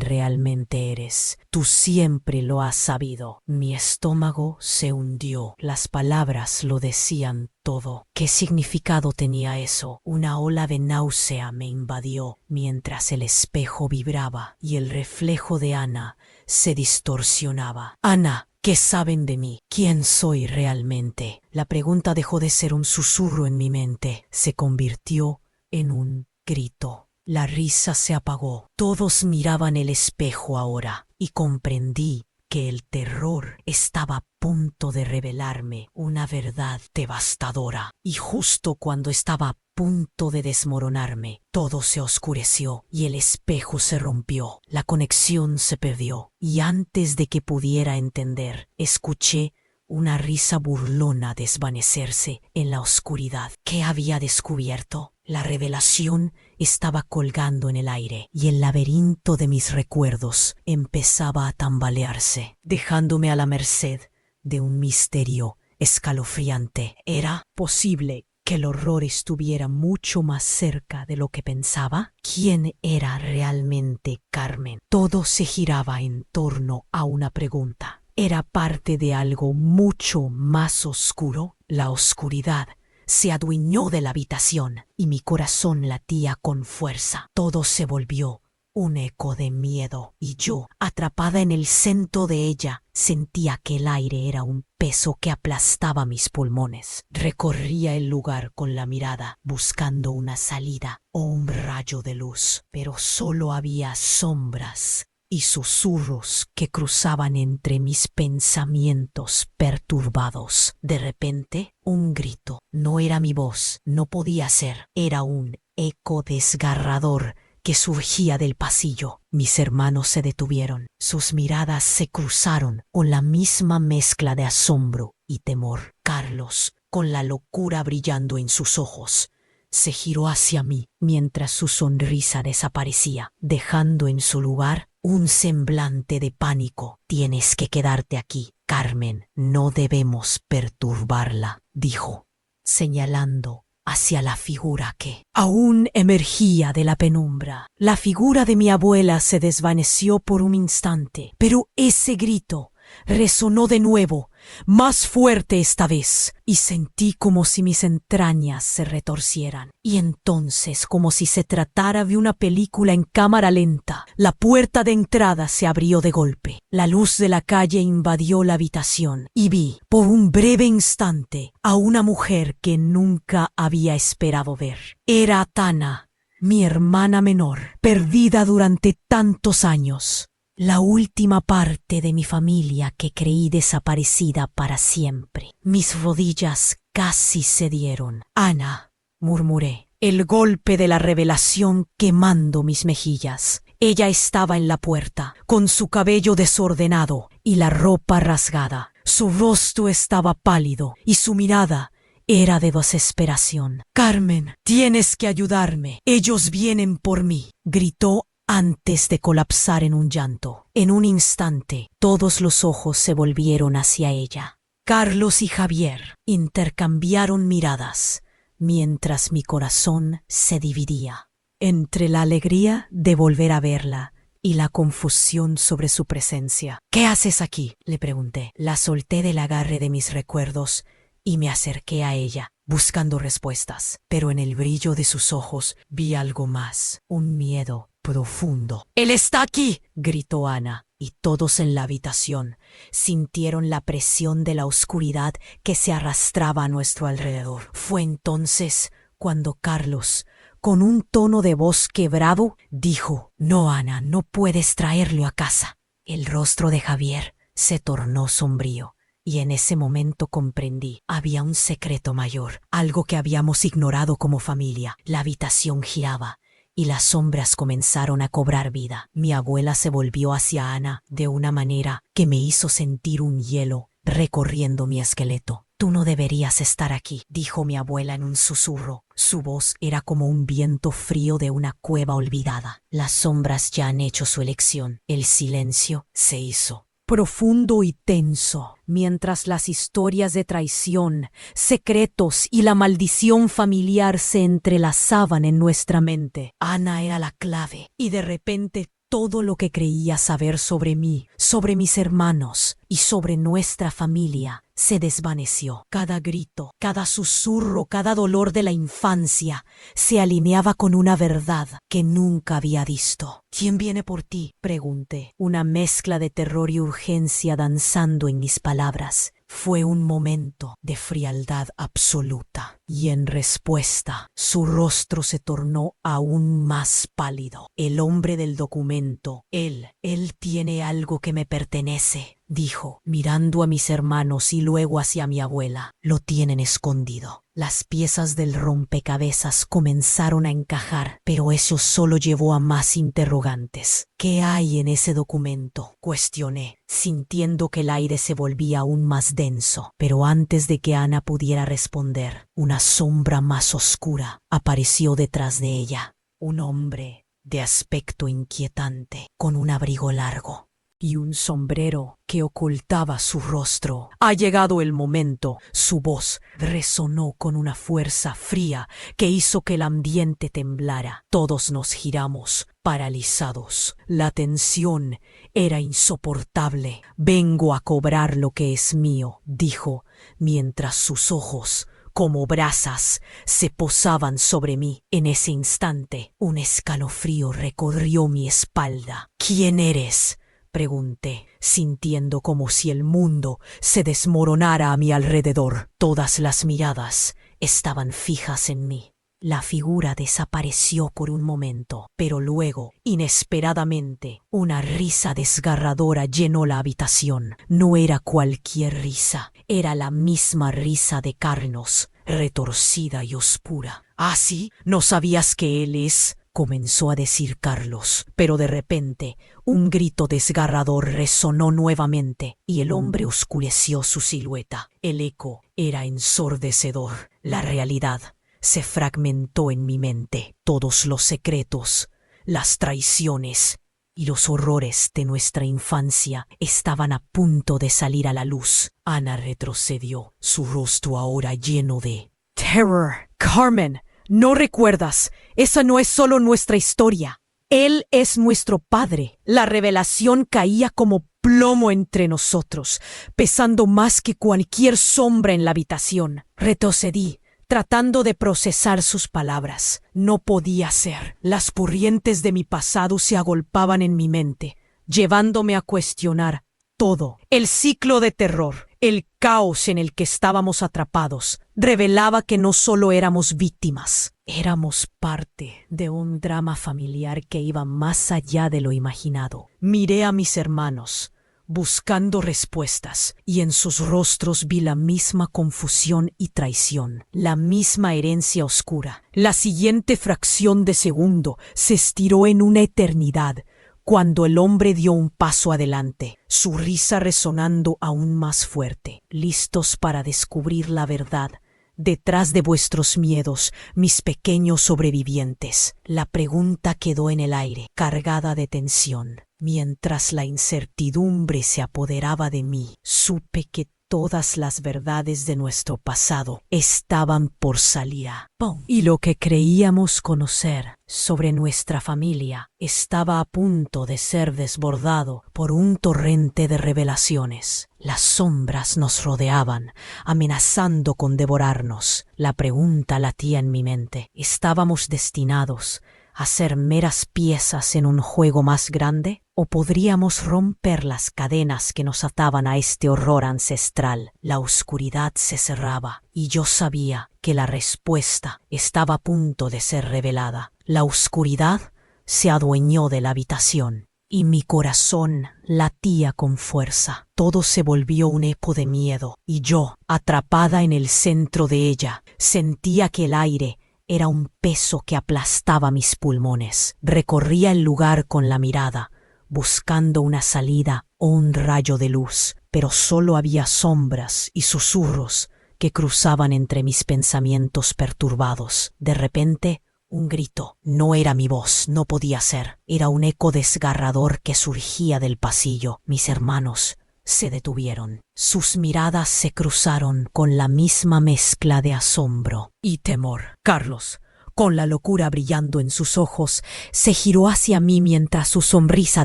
realmente eres. Tú siempre lo has sabido. Mi estómago se hundió. Las palabras lo decían todo. ¿Qué significado tenía eso? Una ola de náusea me invadió mientras el espejo vibraba y el reflejo de Ana se distorsionaba. Ana, ¿qué saben de mí? ¿Quién soy realmente? La pregunta dejó de ser un susurro en mi mente. Se convirtió en un grito. La risa se apagó. Todos miraban el espejo ahora y comprendí que el terror estaba a punto de revelarme una verdad devastadora. Y justo cuando estaba a punto de desmoronarme, todo se oscureció y el espejo se rompió. La conexión se perdió y antes de que pudiera entender, escuché una risa burlona desvanecerse en la oscuridad. ¿Qué había descubierto? La revelación estaba colgando en el aire y el laberinto de mis recuerdos empezaba a tambalearse, dejándome a la merced de un misterio escalofriante. ¿Era posible que el horror estuviera mucho más cerca de lo que pensaba? ¿Quién era realmente Carmen? Todo se giraba en torno a una pregunta. ¿Era parte de algo mucho más oscuro? La oscuridad se adueñó de la habitación y mi corazón latía con fuerza. Todo se volvió un eco de miedo y yo, atrapada en el centro de ella, sentía que el aire era un peso que aplastaba mis pulmones. Recorría el lugar con la mirada, buscando una salida o un rayo de luz, pero solo había sombras y susurros que cruzaban entre mis pensamientos perturbados. De repente, un grito. No era mi voz, no podía ser. Era un eco desgarrador que surgía del pasillo. Mis hermanos se detuvieron. Sus miradas se cruzaron con la misma mezcla de asombro y temor. Carlos, con la locura brillando en sus ojos, se giró hacia mí mientras su sonrisa desaparecía, dejando en su lugar un semblante de pánico. Tienes que quedarte aquí, Carmen. No debemos perturbarla, dijo, señalando hacia la figura que aún emergía de la penumbra. La figura de mi abuela se desvaneció por un instante, pero ese grito resonó de nuevo, más fuerte esta vez, y sentí como si mis entrañas se retorcieran. Y entonces, como si se tratara de una película en cámara lenta, la puerta de entrada se abrió de golpe. La luz de la calle invadió la habitación y vi, por un breve instante, a una mujer que nunca había esperado ver. Era Tana, mi hermana menor, perdida durante tantos años. La última parte de mi familia que creí desaparecida para siempre. Mis rodillas casi cedieron. Ana, murmuré, el golpe de la revelación quemando mis mejillas. Ella estaba en la puerta, con su cabello desordenado y la ropa rasgada. Su rostro estaba pálido y su mirada era de desesperación. Carmen, tienes que ayudarme. Ellos vienen por mí, gritó antes de colapsar en un llanto. En un instante, todos los ojos se volvieron hacia ella. Carlos y Javier intercambiaron miradas, mientras mi corazón se dividía entre la alegría de volver a verla y la confusión sobre su presencia. ¿Qué haces aquí?, le pregunté. La solté del agarre de mis recuerdos y me acerqué a ella, buscando respuestas. Pero en el brillo de sus ojos vi algo más, un miedo profundo. «¡Él está aquí!», gritó Ana, y todos en la habitación sintieron la presión de la oscuridad que se arrastraba a nuestro alrededor. Fue entonces cuando Carlos, con un tono de voz quebrado, dijo: «No, Ana, no puedes traerlo a casa». El rostro de Javier se tornó sombrío. Y en ese momento comprendí, había un secreto mayor, algo que habíamos ignorado como familia. La habitación giraba y las sombras comenzaron a cobrar vida. Mi abuela se volvió hacia Ana de una manera que me hizo sentir un hielo recorriendo mi esqueleto. «Tú no deberías estar aquí», dijo mi abuela en un susurro. Su voz era como un viento frío de una cueva olvidada. Las sombras ya han hecho su elección. El silencio se hizo profundo y tenso, mientras las historias de traición, secretos y la maldición familiar se entrelazaban en nuestra mente. Ana era la clave, y de repente todo lo que creía saber sobre mí, sobre mis hermanos y sobre nuestra familia se desvaneció. Cada grito, cada susurro, cada dolor de la infancia se alineaba con una verdad que nunca había visto. ¿Quién viene por ti?, pregunté, una mezcla de terror y urgencia danzando en mis palabras. Fue un momento de frialdad absoluta, y en respuesta, su rostro se tornó aún más pálido. El hombre del documento, él tiene algo que me pertenece, dijo, mirando a mis hermanos y luego hacia mi abuela. Lo tienen escondido. Las piezas del rompecabezas comenzaron a encajar, pero eso solo llevó a más interrogantes. ¿Qué hay en ese documento?, cuestioné, sintiendo que el aire se volvía aún más denso. Pero antes de que Ana pudiera responder, una sombra más oscura apareció detrás de ella. Un hombre de aspecto inquietante, con un abrigo largo y un sombrero que ocultaba su rostro. Ha llegado el momento. Su voz resonó con una fuerza fría que hizo que el ambiente temblara. Todos nos giramos, paralizados. La tensión era insoportable. Vengo a cobrar lo que es mío, dijo, mientras sus ojos, como brasas, se posaban sobre mí. En ese instante, un escalofrío recorrió mi espalda. ¿Quién eres?, pregunté, sintiendo como si el mundo se desmoronara a mi alrededor. Todas las miradas estaban fijas en mí. La figura desapareció por un momento, pero luego, inesperadamente, una risa desgarradora llenó la habitación. No era cualquier risa, era la misma risa de Carlos, retorcida y oscura. «¿Ah, sí? ¿No sabías que él es?», comenzó a decir Carlos, pero de repente un grito desgarrador resonó nuevamente y el hombre oscureció su silueta. El eco era ensordecedor. La realidad se fragmentó en mi mente. Todos los secretos, las traiciones y los horrores de nuestra infancia estaban a punto de salir a la luz. Ana retrocedió, su rostro ahora lleno de terror. «Carmen, ¿no recuerdas? Esa no es solo nuestra historia. Él es nuestro padre». La revelación caía como plomo entre nosotros, pesando más que cualquier sombra en la habitación. Retrocedí, tratando de procesar sus palabras. No podía ser. Las corrientes de mi pasado se agolpaban en mi mente, llevándome a cuestionar todo. El ciclo de terror, el caos en el que estábamos atrapados, revelaba que no solo éramos víctimas, éramos parte de un drama familiar que iba más allá de lo imaginado. Miré a mis hermanos, buscando respuestas, y en sus rostros vi la misma confusión y traición, la misma herencia oscura. La siguiente fracción de segundo se estiró en una eternidad, cuando el hombre dio un paso adelante, su risa resonando aún más fuerte. «¿Listos para descubrir la verdad detrás de vuestros miedos, mis pequeños sobrevivientes?». La pregunta quedó en el aire, cargada de tensión. Mientras la incertidumbre se apoderaba de mí, supe que todas las verdades de nuestro pasado estaban por salir a ¡pum! Y lo que creíamos conocer sobre nuestra familia estaba a punto de ser desbordado por un torrente de revelaciones. Las sombras nos rodeaban, amenazando con devorarnos. La pregunta latía en mi mente. ¿Estábamos destinados a ser meras piezas en un juego más grande? ¿O podríamos romper las cadenas que nos ataban a este horror ancestral? La oscuridad se cerraba y yo sabía que la respuesta estaba a punto de ser revelada. La oscuridad se adueñó de la habitación y mi corazón latía con fuerza. Todo se volvió un eco de miedo y yo, atrapada en el centro de ella, sentía que el aire era un peso que aplastaba mis pulmones. Recorría el lugar con la mirada, buscando una salida o un rayo de luz, pero solo había sombras y susurros que cruzaban entre mis pensamientos perturbados. De repente, un grito. No era mi voz, no podía ser. Era un eco desgarrador que surgía del pasillo. Mis hermanos se detuvieron. Sus miradas se cruzaron con la misma mezcla de asombro y temor. Carlos, con la locura brillando en sus ojos, se giró hacia mí mientras su sonrisa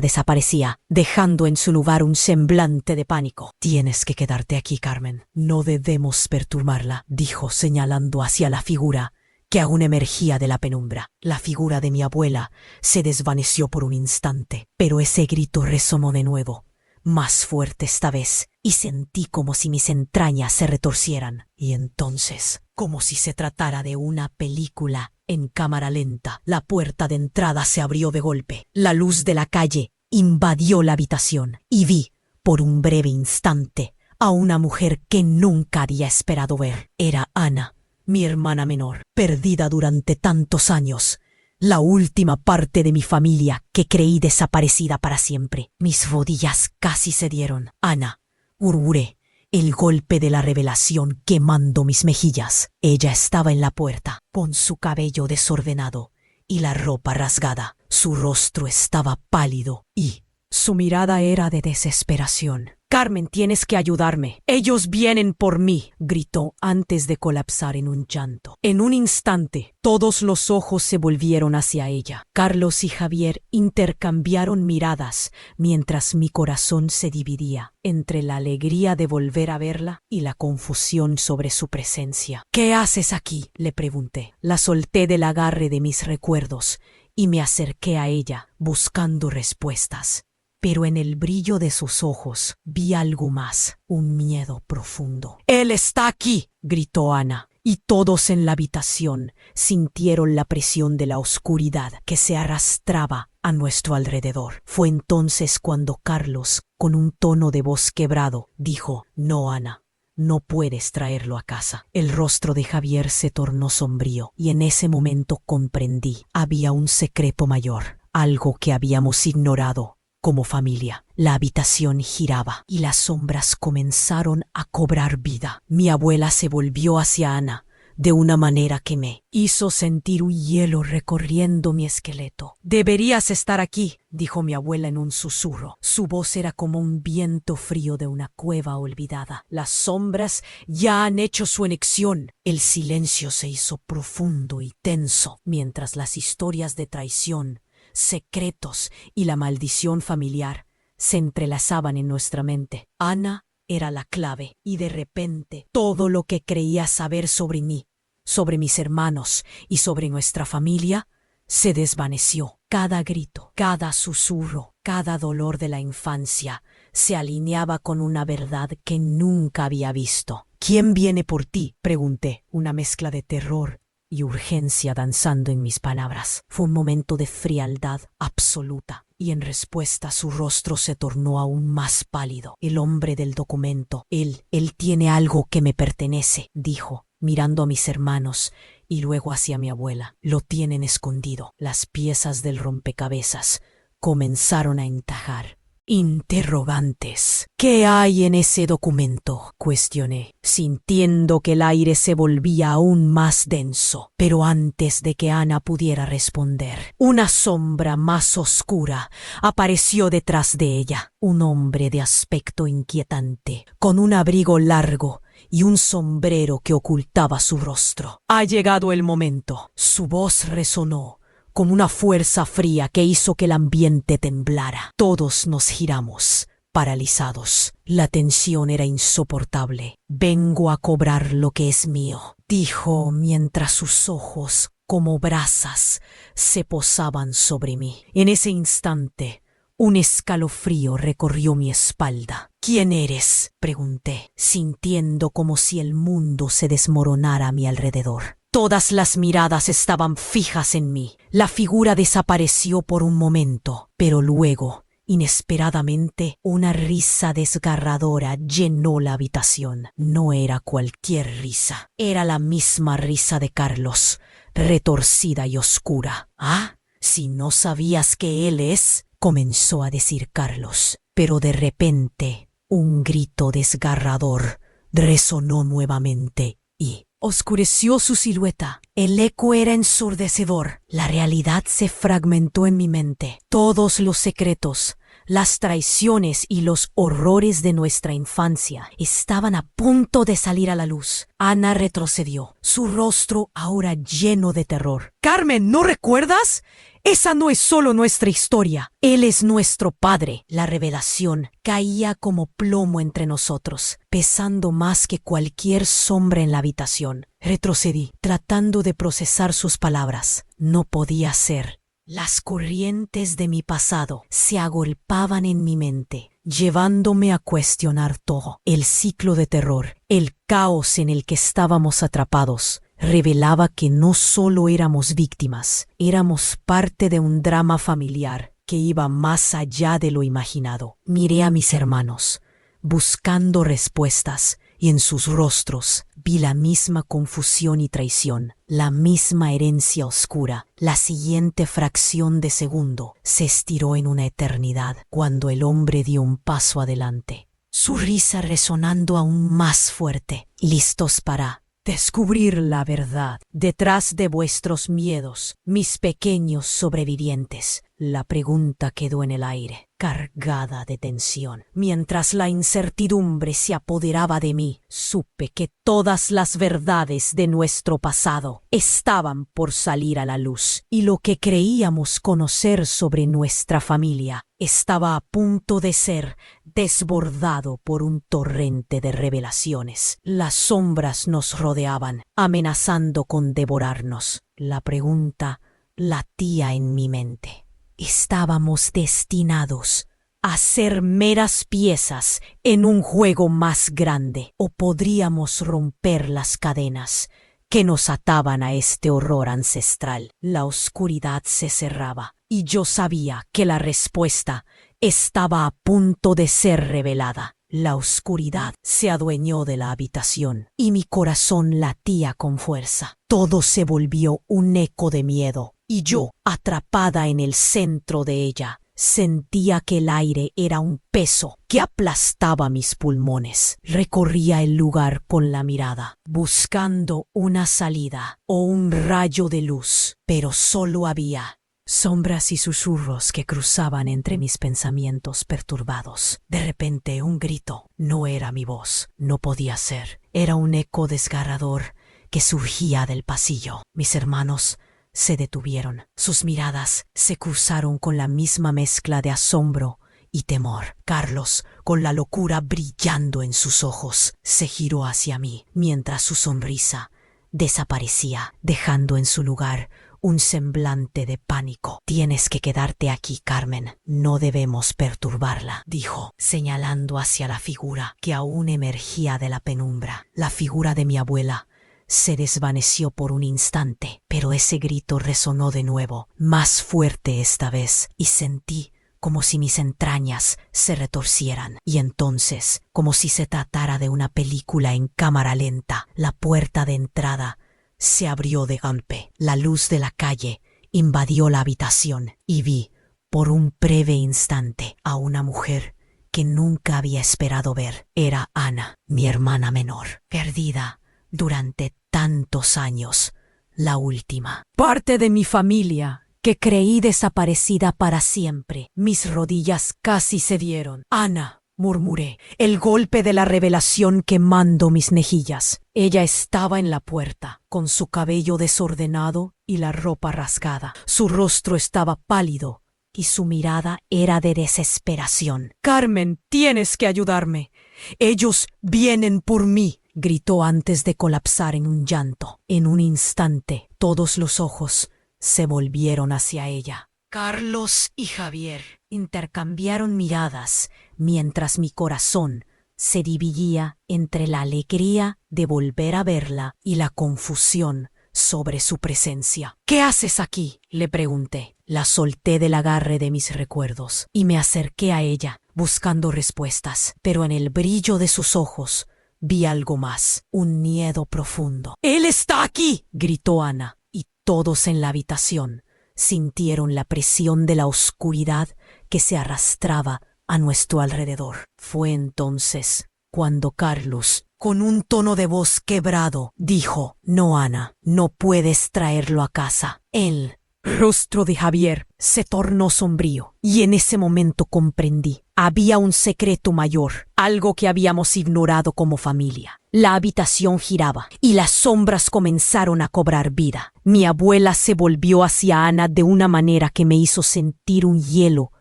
desaparecía, dejando en su lugar un semblante de pánico. «Tienes que quedarte aquí, Carmen. No debemos perturbarla», dijo señalando hacia la figura que aún emergía de la penumbra. La figura de mi abuela se desvaneció por un instante, pero ese grito resonó de nuevo, más fuerte esta vez, y sentí como si mis entrañas se retorcieran. Y entonces, como si se tratara de una película en cámara lenta, la puerta de entrada se abrió de golpe. La luz de la calle invadió la habitación y vi, por un breve instante, a una mujer que nunca había esperado ver. Era Ana, mi hermana menor, perdida durante tantos años, la última parte de mi familia que creí desaparecida para siempre. Mis rodillas casi cedieron. «Ana», murmuré, el golpe de la revelación quemando mis mejillas. Ella estaba en la puerta, con su cabello desordenado y la ropa rasgada. Su rostro estaba pálido y su mirada era de desesperación. «Carmen, tienes que ayudarme. Ellos vienen por mí», gritó antes de colapsar en un llanto. En un instante, todos los ojos se volvieron hacia ella. Carlos y Javier intercambiaron miradas mientras mi corazón se dividía entre la alegría de volver a verla y la confusión sobre su presencia. «¿Qué haces aquí?», le pregunté. La solté del agarre de mis recuerdos y me acerqué a ella, buscando respuestas. Pero en el brillo de sus ojos vi algo más, un miedo profundo. «¡Él está aquí!», gritó Ana, y todos en la habitación sintieron la presión de la oscuridad que se arrastraba a nuestro alrededor. Fue entonces cuando Carlos, con un tono de voz quebrado, dijo: «No, Ana, no puedes traerlo a casa». El rostro de Javier se tornó sombrío y en ese momento comprendí. Había un secreto mayor, algo que habíamos ignorado como familia. La habitación giraba y las sombras comenzaron a cobrar vida. Mi abuela se volvió hacia Ana de una manera que me hizo sentir un hielo recorriendo mi esqueleto. «Deberías estar aquí», dijo mi abuela en un susurro. Su voz era como un viento frío de una cueva olvidada. «Las sombras ya han hecho su elección». El silencio se hizo profundo y tenso mientras las historias de traición, secretos y la maldición familiar se entrelazaban en nuestra mente. Ana era la clave y de repente todo lo que creía saber sobre mí, sobre mis hermanos y sobre nuestra familia se desvaneció. Cada grito, cada susurro, cada dolor de la infancia se alineaba con una verdad que nunca había visto. «¿Quién viene por ti?», pregunté, una mezcla de terror y urgencia danzando en mis palabras. Fue un momento de frialdad absoluta, y en respuesta su rostro se tornó aún más pálido. «El hombre del documento. Él tiene algo que me pertenece», dijo, mirando a mis hermanos y luego hacia mi abuela. «Lo tienen escondido». Las piezas del rompecabezas comenzaron a encajar. Interrogantes. «¿Qué hay en ese documento?», cuestioné, sintiendo que el aire se volvía aún más denso. Pero antes de que Ana pudiera responder, una sombra más oscura apareció detrás de ella. Un hombre de aspecto inquietante, con un abrigo largo y un sombrero que ocultaba su rostro. «Ha llegado el momento». Su voz resonó con una fuerza fría que hizo que el ambiente temblara. Todos nos giramos, paralizados. La tensión era insoportable. «Vengo a cobrar lo que es mío», dijo mientras sus ojos, como brasas, se posaban sobre mí. En ese instante, un escalofrío recorrió mi espalda. «¿Quién eres?», pregunté, sintiendo como si el mundo se desmoronara a mi alrededor. Todas las miradas estaban fijas en mí. La figura desapareció por un momento, pero luego, inesperadamente, una risa desgarradora llenó la habitación. No era cualquier risa. Era la misma risa de Carlos, retorcida y oscura. «Ah, si no sabías que él es», comenzó a decir Carlos, pero de repente un grito desgarrador resonó nuevamente y oscureció su silueta. El eco era ensordecedor. La realidad se fragmentó en mi mente. Todos los secretos, Las traiciones y los horrores de nuestra infancia estaban a punto de salir a la luz. Ana retrocedió, su rostro ahora lleno de terror. Carmen, ¿no recuerdas? Esa no es solo nuestra historia. Él es nuestro padre. La revelación caía como plomo entre nosotros, pesando más que cualquier sombra en la habitación. Retrocedí, tratando de procesar sus palabras. No podía ser. Las corrientes de mi pasado se agolpaban en mi mente, llevándome a cuestionar todo. El ciclo de terror, el caos en el que estábamos atrapados, revelaba que no solo éramos víctimas, éramos parte de un drama familiar que iba más allá de lo imaginado. Miré a mis hermanos, buscando respuestas, y en sus rostros vi la misma confusión y traición, la misma herencia oscura. La siguiente fracción de segundo se estiró en una eternidad cuando el hombre dio un paso adelante, su risa resonando aún más fuerte, listos para descubrir la verdad detrás de vuestros miedos, mis pequeños sobrevivientes. La pregunta quedó en el aire, cargada de tensión. Mientras la incertidumbre se apoderaba de mí, supe que todas las verdades de nuestro pasado estaban por salir a la luz, y lo que creíamos conocer sobre nuestra familia estaba a punto de ser desbordado por un torrente de revelaciones. Las sombras nos rodeaban, amenazando con devorarnos. La pregunta latía en mi mente. ¿Estábamos destinados a ser meras piezas en un juego más grande, o podríamos romper las cadenas que nos ataban a este horror ancestral? La oscuridad se cerraba, y yo sabía que la respuesta estaba a punto de ser revelada. La oscuridad se adueñó de la habitación, y mi corazón latía con fuerza. Todo se volvió un eco de miedo, y yo, atrapada en el centro de ella, sentía que el aire era un peso que aplastaba mis pulmones. Recorría el lugar con la mirada, buscando una salida o un rayo de luz, pero solo había sombras y susurros que cruzaban entre mis pensamientos perturbados. De repente, un grito. No era mi voz, no podía ser. Era un eco desgarrador que surgía del pasillo. Mis hermanos se detuvieron. Sus miradas se cruzaron con la misma mezcla de asombro y temor. Carlos, con la locura brillando en sus ojos, se giró hacia mí, mientras su sonrisa desaparecía, dejando en su lugar un semblante de pánico. «Tienes que quedarte aquí, Carmen. No debemos perturbarla», dijo, señalando hacia la figura que aún emergía de la penumbra. La figura de mi abuela se desvaneció por un instante, pero ese grito resonó de nuevo, más fuerte esta vez, y sentí como si mis entrañas se retorcieran. Y entonces, como si se tratara de una película en cámara lenta, la puerta de entrada se abrió de golpe. La luz de la calle invadió la habitación, y vi, por un breve instante, a una mujer que nunca había esperado ver. Era Ana, mi hermana menor, perdida durante tantos años, la última. Parte de mi familia que creí desaparecida para siempre. Mis rodillas casi cedieron. «Ana», murmuré, el golpe de la revelación quemando mis mejillas. Ella estaba en la puerta, con su cabello desordenado y la ropa rasgada. Su rostro estaba pálido y su mirada era de desesperación. «Carmen, tienes que ayudarme. Ellos vienen por mí», gritó antes de colapsar en un llanto. En un instante, todos los ojos se volvieron hacia ella. Carlos y Javier intercambiaron miradas mientras mi corazón se dividía entre la alegría de volver a verla y la confusión sobre su presencia. «¿Qué haces aquí?», le pregunté. La solté del agarre de mis recuerdos y me acerqué a ella, buscando respuestas, pero en el brillo de sus ojos vi algo más, un miedo profundo. «¡Él está aquí!», gritó Ana, y todos en la habitación sintieron la presión de la oscuridad que se arrastraba a nuestro alrededor. Fue entonces cuando Carlos, con un tono de voz quebrado, dijo: «No, Ana, no puedes traerlo a casa. Él rostro de Javier se tornó sombrío y en ese momento comprendí. Había un secreto mayor, algo que habíamos ignorado como familia. La habitación giraba y las sombras comenzaron a cobrar vida. Mi abuela se volvió hacia Ana de una manera que me hizo sentir un hielo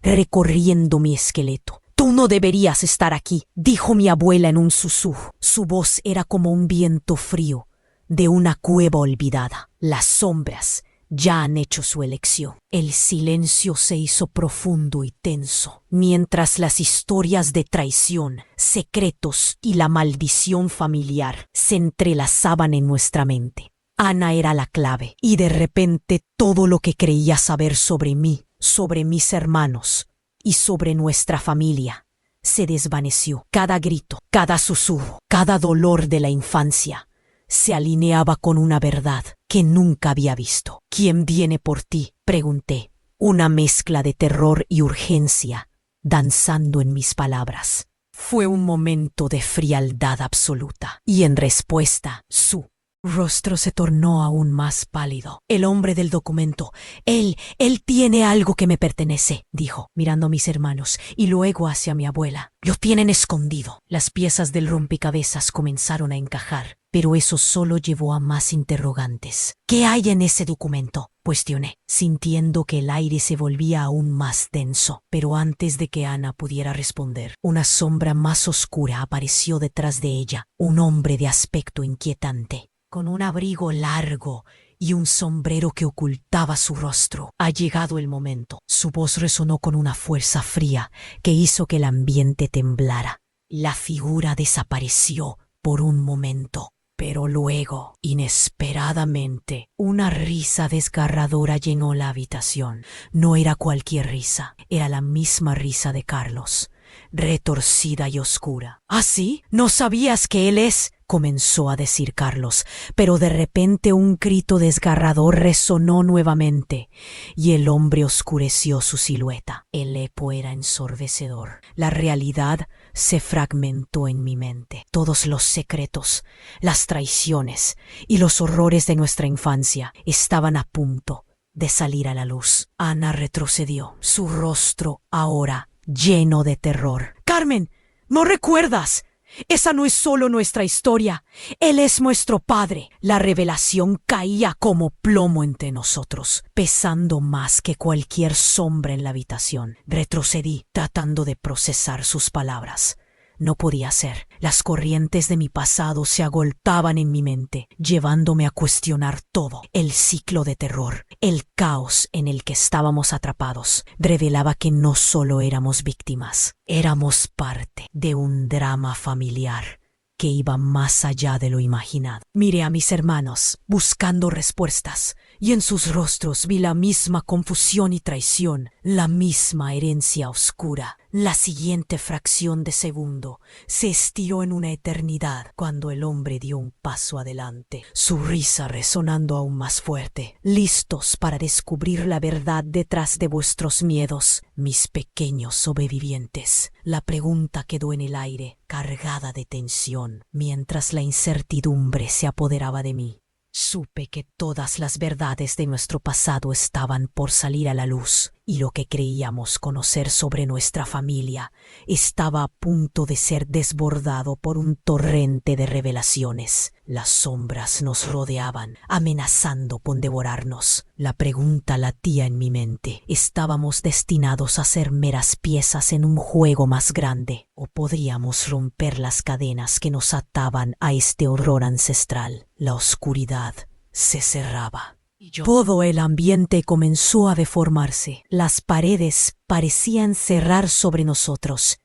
recorriendo mi esqueleto. «Tú no deberías estar aquí», dijo mi abuela en un susurro. Su voz era como un viento frío de una cueva olvidada. Las sombras ya han hecho su elección. El silencio se hizo profundo y tenso, mientras las historias de traición, secretos y la maldición familiar se entrelazaban en nuestra mente. Ana era la clave, y de repente todo lo que creía saber sobre mí, sobre mis hermanos y sobre nuestra familia se desvaneció. Cada grito, cada susurro, cada dolor de la infancia se alineaba con una verdad que nunca había visto. «¿Quién viene por ti?», pregunté, una mezcla de terror y urgencia danzando en mis palabras. Fue un momento de frialdad absoluta, y en respuesta, su rostro se tornó aún más pálido. «El hombre del documento. Él tiene algo que me pertenece», dijo, mirando a mis hermanos y luego hacia mi abuela. «Lo tienen escondido». Las piezas del rompecabezas comenzaron a encajar, pero eso solo llevó a más interrogantes. «¿Qué hay en ese documento?», cuestioné, sintiendo que el aire se volvía aún más denso. Pero antes de que Ana pudiera responder, una sombra más oscura apareció detrás de ella, un hombre de aspecto inquietante, con un abrigo largo y un sombrero que ocultaba su rostro. «Ha llegado el momento». Su voz resonó con una fuerza fría que hizo que el ambiente temblara. La figura desapareció por un momento, pero luego, inesperadamente, una risa desgarradora llenó la habitación. No era cualquier risa, era la misma risa de Carlos, retorcida y oscura. «¿Ah, sí? ¿No sabías que él es?», comenzó a decir Carlos, pero de repente un grito desgarrador resonó nuevamente y el hombre oscureció su silueta. El eco era ensordecedor. La realidad se fragmentó en mi mente. Todos los secretos, las traiciones y los horrores de nuestra infancia estaban a punto de salir a la luz. Ana retrocedió, su rostro ahora lleno de terror. «Carmen, ¿no recuerdas? Esa no es solo nuestra historia. Él es nuestro padre». La revelación caía como plomo entre nosotros, pesando más que cualquier sombra en la habitación. Retrocedí, tratando de procesar sus palabras. No podía ser. Las corrientes de mi pasado se agolpaban en mi mente, llevándome a cuestionar todo. El ciclo de terror, el caos en el que estábamos atrapados, revelaba que no solo éramos víctimas, éramos parte de un drama familiar que iba más allá de lo imaginado. Miré a mis hermanos, buscando respuestas, y en sus rostros vi la misma confusión y traición, la misma herencia oscura. La siguiente fracción de segundo se estiró en una eternidad cuando el hombre dio un paso adelante, su risa resonando aún más fuerte. «Listos para descubrir la verdad detrás de vuestros miedos, mis pequeños sobrevivientes». La pregunta quedó en el aire, cargada de tensión, mientras la incertidumbre se apoderaba de mí. Supe que todas las verdades de nuestro pasado estaban por salir a la luz, y lo que creíamos conocer sobre nuestra familia estaba a punto de ser desbordado por un torrente de revelaciones. Las sombras nos rodeaban, amenazando con devorarnos. La pregunta latía en mi mente: ¿estábamos destinados a ser meras piezas en un juego más grande? ¿O podríamos romper las cadenas que nos ataban a este horror ancestral? La oscuridad se cerraba. Todo el ambiente comenzó a deformarse. Las paredes parecían cerrar sobre nosotros,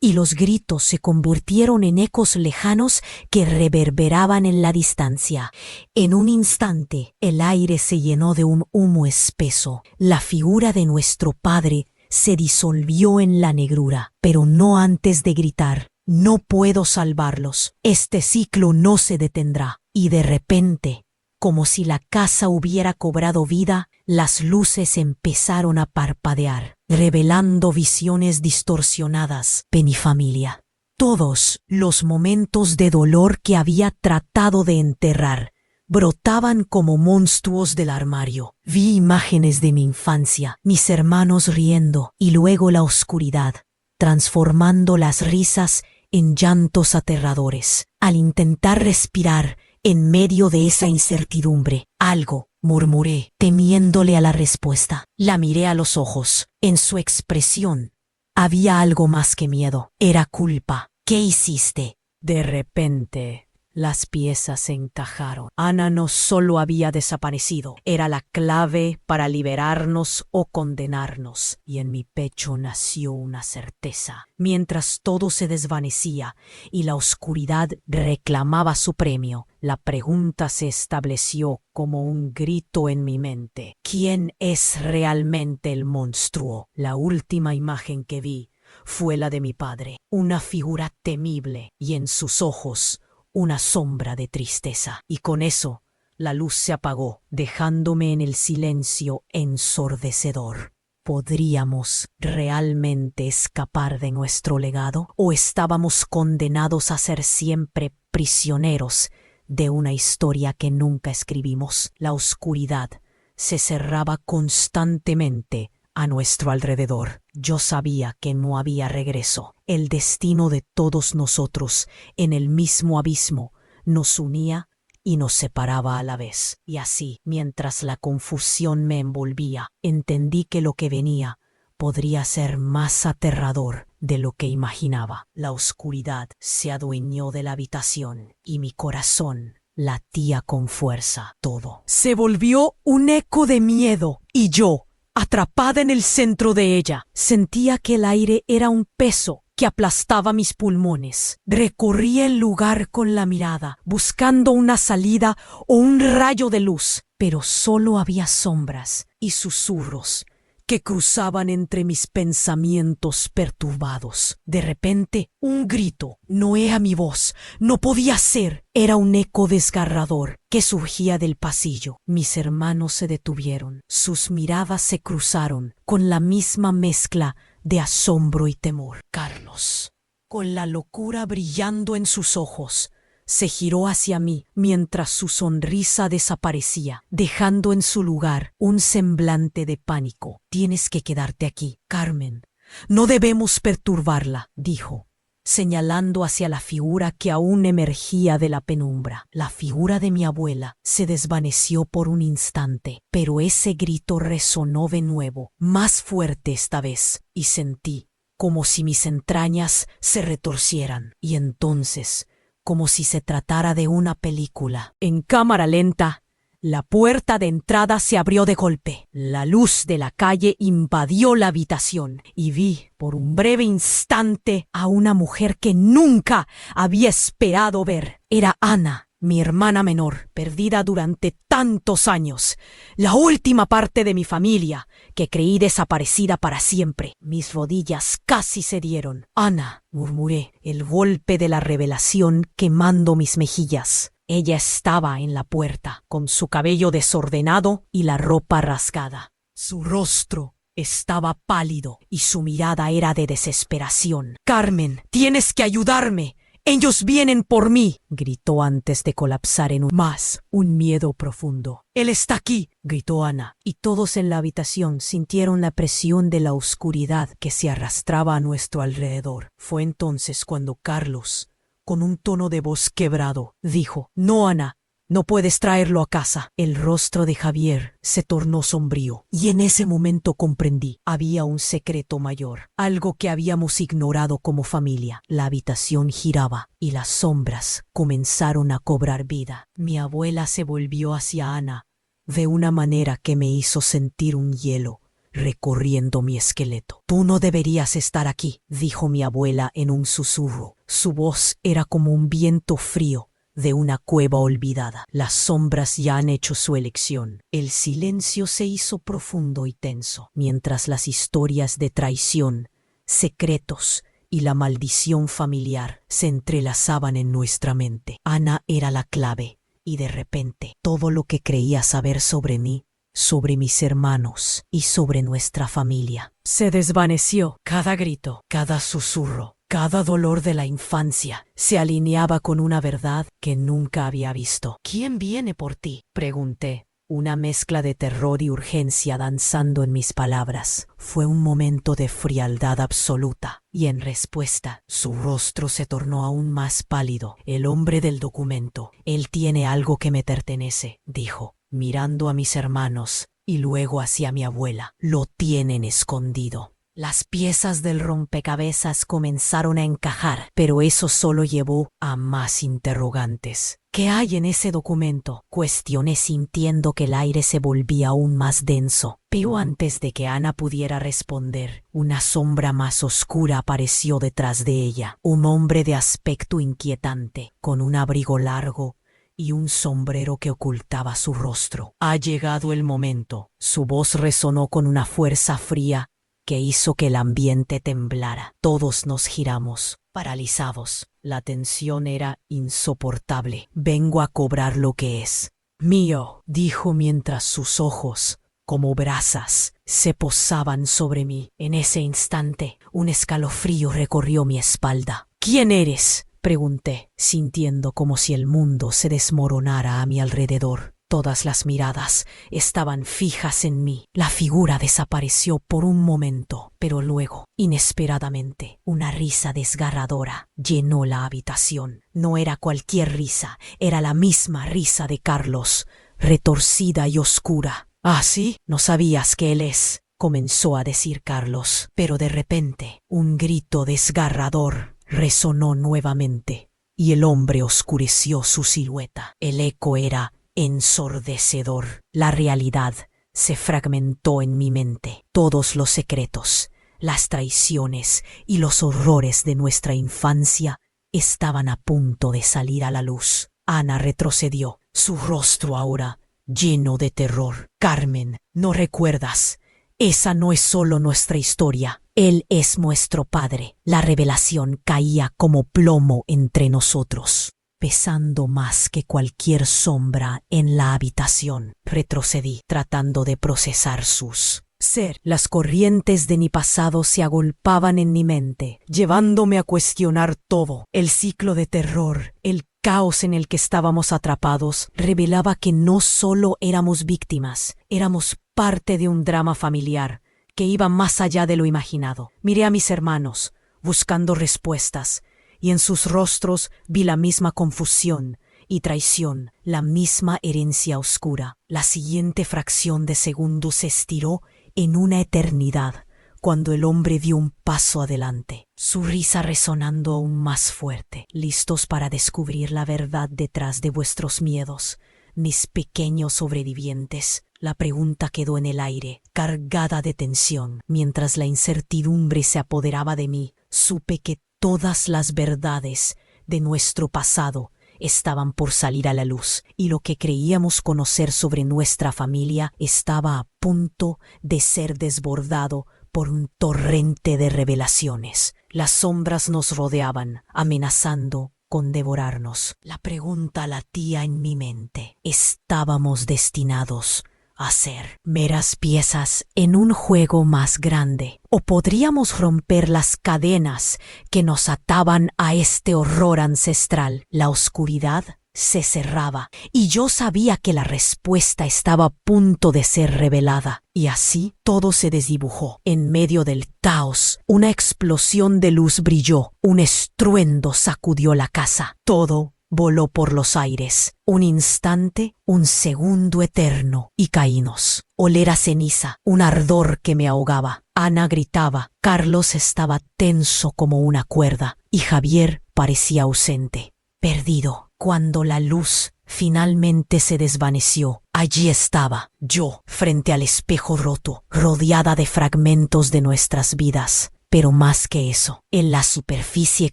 y los gritos se convirtieron en ecos lejanos que reverberaban en la distancia. En un instante, el aire se llenó de un humo espeso. La figura de nuestro padre se disolvió en la negrura, pero no antes de gritar: «No puedo salvarlos. Este ciclo no se detendrá». Y de repente, como si la casa hubiera cobrado vida, las luces empezaron a parpadear, revelando visiones distorsionadas de mi familia. Todos los momentos de dolor que había tratado de enterrar brotaban como monstruos del armario. Vi imágenes de mi infancia, mis hermanos riendo, y luego la oscuridad, transformando las risas en llantos aterradores. Al intentar respirar en medio de esa incertidumbre, algo, murmuré, temiéndole a la respuesta. La miré a los ojos. En su expresión había algo más que miedo. Era culpa. ¿Qué hiciste? De repente, las piezas se encajaron. Ana no solo había desaparecido, era la clave para liberarnos o condenarnos. Y en mi pecho nació una certeza. Mientras todo se desvanecía y la oscuridad reclamaba su premio, la pregunta se estableció como un grito en mi mente. ¿Quién es realmente el monstruo? La última imagen que vi fue la de mi padre, una figura temible, y en sus ojos una sombra de tristeza. Y con eso la luz se apagó, dejándome en el silencio ensordecedor. ¿Podríamos realmente escapar de nuestro legado? ¿O estábamos condenados a ser siempre prisioneros de una historia que nunca escribimos? La oscuridad se cerraba constantemente a nuestro alrededor. Yo sabía que no había regreso. El destino de todos nosotros en el mismo abismo nos unía y nos separaba a la vez. Y así, mientras la confusión me envolvía, entendí que lo que venía podría ser más aterrador de lo que imaginaba. La oscuridad se adueñó de la habitación y mi corazón latía con fuerza. Todo se volvió un eco de miedo y yo, atrapada en el centro de ella, sentía que el aire era un peso que aplastaba mis pulmones. Recorrí el lugar con la mirada, buscando una salida o un rayo de luz, pero solo había sombras y susurros que cruzaban entre mis pensamientos perturbados. De repente, un grito, no era mi voz, no podía ser, era un eco desgarrador que surgía del pasillo. Mis hermanos se detuvieron, sus miradas se cruzaron con la misma mezcla de asombro y temor. Carlos, con la locura brillando en sus ojos, se giró hacia mí mientras su sonrisa desaparecía, dejando en su lugar un semblante de pánico. Tienes que quedarte aquí, Carmen. No debemos perturbarla, dijo, señalando hacia la figura que aún emergía de la penumbra. La figura de mi abuela se desvaneció por un instante, pero ese grito resonó de nuevo, más fuerte esta vez, y sentí como si mis entrañas se retorcieran. Y entonces, como si se tratara de una película, en cámara lenta, la puerta de entrada se abrió de golpe. La luz de la calle invadió la habitación y vi, por un breve instante, a una mujer que nunca había esperado ver. Era Ana, mi hermana menor, perdida durante tantos años, la última parte de mi familia que creí desaparecida para siempre. Mis rodillas casi cedieron. Ana, murmuré, el golpe de la revelación quemando mis mejillas. Ella estaba en la puerta, con su cabello desordenado y la ropa rasgada. Su rostro estaba pálido y su mirada era de desesperación. «Carmen, tienes que ayudarme. Ellos vienen por mí», gritó antes de colapsar en un miedo profundo. «Él está aquí», gritó Ana, y todos en la habitación sintieron la presión de la oscuridad que se arrastraba a nuestro alrededor. Fue entonces cuando Carlos, con un tono de voz quebrado, dijo: «No, Ana, no puedes traerlo a casa». El rostro de Javier se tornó sombrío, y en ese momento comprendí. Había un secreto mayor, algo que habíamos ignorado como familia. La habitación giraba, y las sombras comenzaron a cobrar vida. Mi abuela se volvió hacia Ana de una manera que me hizo sentir un hielo recorriendo mi esqueleto. «Tú no deberías estar aquí», dijo mi abuela en un susurro. Su voz era como un viento frío de una cueva olvidada. Las sombras ya han hecho su elección. El silencio se hizo profundo y tenso, mientras las historias de traición, secretos y la maldición familiar se entrelazaban en nuestra mente. Ana era la clave, y de repente todo lo que creía saber sobre mí, sobre mis hermanos y sobre nuestra familia se desvaneció. Cada grito, cada susurro, Cada dolor de la infancia se alineaba con una verdad que nunca había visto. ¿Quién viene por ti?, pregunté, una mezcla de terror y urgencia danzando en mis palabras. Fue un momento de frialdad absoluta, y en respuesta, su rostro se tornó aún más pálido. El hombre del documento. Él tiene algo que me pertenece, dijo, mirando a mis hermanos y luego hacia mi abuela. Lo tienen escondido. Las piezas del rompecabezas comenzaron a encajar, pero eso solo llevó a más interrogantes. ¿Qué hay en ese documento?, cuestioné sintiendo que el aire se volvía aún más denso. Pero antes de que Ana pudiera responder, una sombra más oscura apareció detrás de ella. Un hombre de aspecto inquietante, con un abrigo largo y un sombrero que ocultaba su rostro. Ha llegado el momento. Su voz resonó con una fuerza fría que hizo que el ambiente temblara. Todos nos giramos, paralizados. La tensión era insoportable. Vengo a cobrar lo que es mío, dijo mientras sus ojos, como brasas, se posaban sobre mí. En ese instante, un escalofrío recorrió mi espalda. ¿Quién eres?, pregunté, sintiendo como si el mundo se desmoronara a mi alrededor. Todas las miradas estaban fijas en mí. La figura desapareció por un momento, pero luego, inesperadamente, una risa desgarradora llenó la habitación. No era cualquier risa, era la misma risa de Carlos, retorcida y oscura. «¿Ah, sí? ¿No sabías que él es?», comenzó a decir Carlos, pero de repente, un grito desgarrador resonó nuevamente, y el hombre oscureció su silueta. El eco era ensordecedor. La realidad se fragmentó en mi mente. Todos los secretos, las traiciones y los horrores de nuestra infancia estaban a punto de salir a la luz. Ana retrocedió, su rostro ahora lleno de terror. «Carmen, ¿no recuerdas? Esa no es solo nuestra historia. Él es nuestro padre». La revelación caía como plomo entre nosotros, pesando más que cualquier sombra en la habitación. Retrocedí, tratando de procesar sus ser. Las corrientes de mi pasado se agolpaban en mi mente, llevándome a cuestionar todo. El ciclo de terror, el caos en el que estábamos atrapados, revelaba que no solo éramos víctimas, éramos parte de un drama familiar que iba más allá de lo imaginado. Miré a mis hermanos, buscando respuestas, y en sus rostros vi la misma confusión y traición, la misma herencia oscura. La siguiente fracción de segundo se estiró en una eternidad, cuando el hombre dio un paso adelante, su risa resonando aún más fuerte. «¿Listos para descubrir la verdad detrás de vuestros miedos, mis pequeños sobrevivientes?». La pregunta quedó en el aire, cargada de tensión. Mientras la incertidumbre se apoderaba de mí, supe que todas las verdades de nuestro pasado estaban por salir a la luz, y lo que creíamos conocer sobre nuestra familia estaba a punto de ser desbordado por un torrente de revelaciones. Las sombras nos rodeaban, amenazando con devorarnos. La pregunta latía en mi mente. ¿Estábamos destinados a ser meras piezas en un juego más grande? ¿O podríamos romper las cadenas que nos ataban a este horror ancestral? La oscuridad se cerraba, y yo sabía que la respuesta estaba a punto de ser revelada. Y así todo se desdibujó. En medio del caos, una explosión de luz brilló, un estruendo sacudió la casa. Todo voló por los aires. Un instante, un segundo eterno, y caímos. Oler a ceniza, un ardor que me ahogaba. Ana gritaba, Carlos estaba tenso como una cuerda, y Javier parecía ausente, perdido. Cuando la luz finalmente se desvaneció, allí estaba yo, frente al espejo roto, rodeada de fragmentos de nuestras vidas. Pero más que eso, en la superficie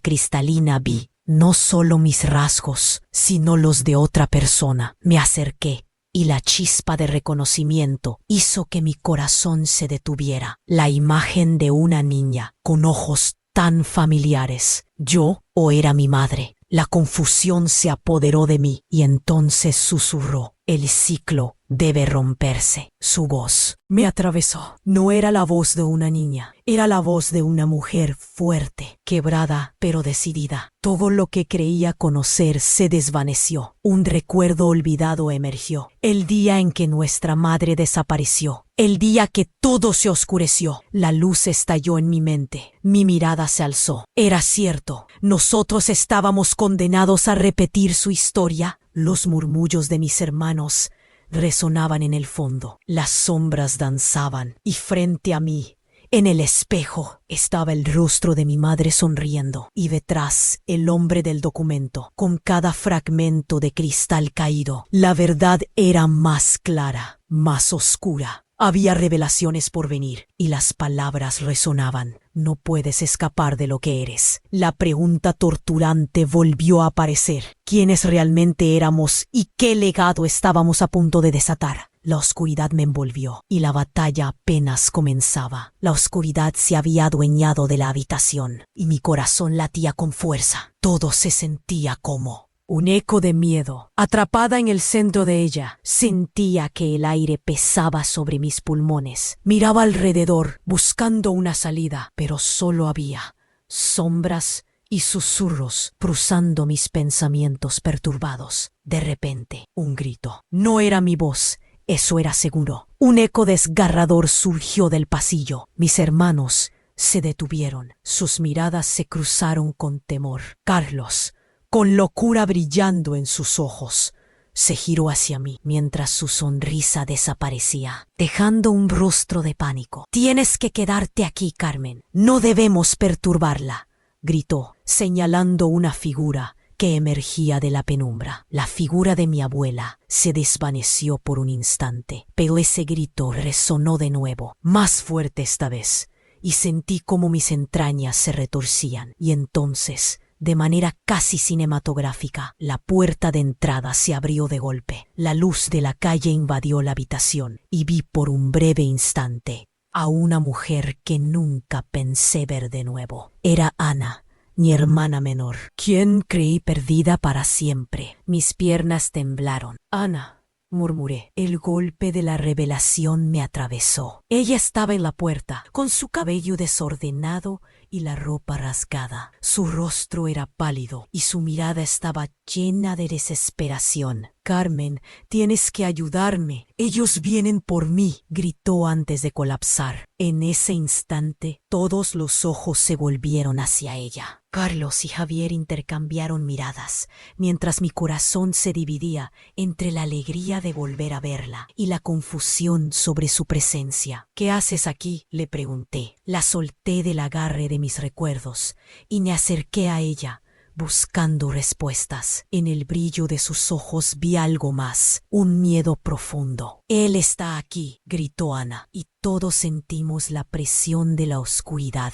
cristalina vi no solo mis rasgos, sino los de otra persona. Me acerqué, y la chispa de reconocimiento hizo que mi corazón se detuviera. La imagen de una niña, con ojos tan familiares. ¿Yo o era mi madre? La confusión se apoderó de mí, y entonces susurró, El ciclo debe romperse. Su voz me atravesó. No era la voz de una niña, era la voz de una mujer fuerte, quebrada, pero decidida. Todo lo que creía conocer se desvaneció. Un recuerdo olvidado emergió. El día en que nuestra madre desapareció. El día que todo se oscureció. La luz estalló en mi mente. Mi mirada se alzó. Era cierto. Nosotros estábamos condenados a repetir su historia. Los murmullos de mis hermanos resonaban en el fondo. Las sombras danzaban y frente a mí, en el espejo, estaba el rostro de mi madre sonriendo y detrás el hombre del documento, con cada fragmento de cristal caído. La verdad era más clara, más oscura. Había revelaciones por venir y las palabras resonaban. No puedes escapar de lo que eres. La pregunta torturante volvió a aparecer. ¿Quiénes realmente éramos y qué legado estábamos a punto de desatar? La oscuridad me envolvió y la batalla apenas comenzaba. La oscuridad se había adueñado de la habitación y mi corazón latía con fuerza. Todo se sentía como un eco de miedo. Atrapada en el centro de ella, sentía que el aire pesaba sobre mis pulmones. Miraba alrededor, buscando una salida, pero solo había sombras y susurros cruzando mis pensamientos perturbados. De repente, un grito. No era mi voz, eso era seguro. Un eco desgarrador surgió del pasillo. Mis hermanos se detuvieron. Sus miradas se cruzaron con temor. Carlos, con locura brillando en sus ojos, se giró hacia mí mientras su sonrisa desaparecía, dejando un rostro de pánico. «Tienes que quedarte aquí, Carmen. No debemos perturbarla», gritó, señalando una figura que emergía de la penumbra. La figura de mi abuela se desvaneció por un instante, pero ese grito resonó de nuevo, más fuerte esta vez, y sentí como mis entrañas se retorcían. Y entonces, de manera casi cinematográfica, la puerta de entrada se abrió de golpe. La luz de la calle invadió la habitación y vi por un breve instante a una mujer que nunca pensé ver de nuevo. Era Ana, mi hermana menor, quien creí perdida para siempre. Mis piernas temblaron. «Ana», murmuré. El golpe de la revelación me atravesó. Ella estaba en la puerta, con su cabello desordenado y la ropa rasgada. Su rostro era pálido y su mirada estaba llena de desesperación. «Carmen, tienes que ayudarme. Ellos vienen por mí», gritó antes de colapsar. En ese instante, todos los ojos se volvieron hacia ella. Carlos y Javier intercambiaron miradas, mientras mi corazón se dividía entre la alegría de volver a verla y la confusión sobre su presencia. «¿Qué haces aquí?», le pregunté. La solté del agarre de mis recuerdos y me acerqué a ella, buscando respuestas. En el brillo de sus ojos vi algo más, un miedo profundo. «Él está aquí», gritó Ana, y todos sentimos la presión de la oscuridad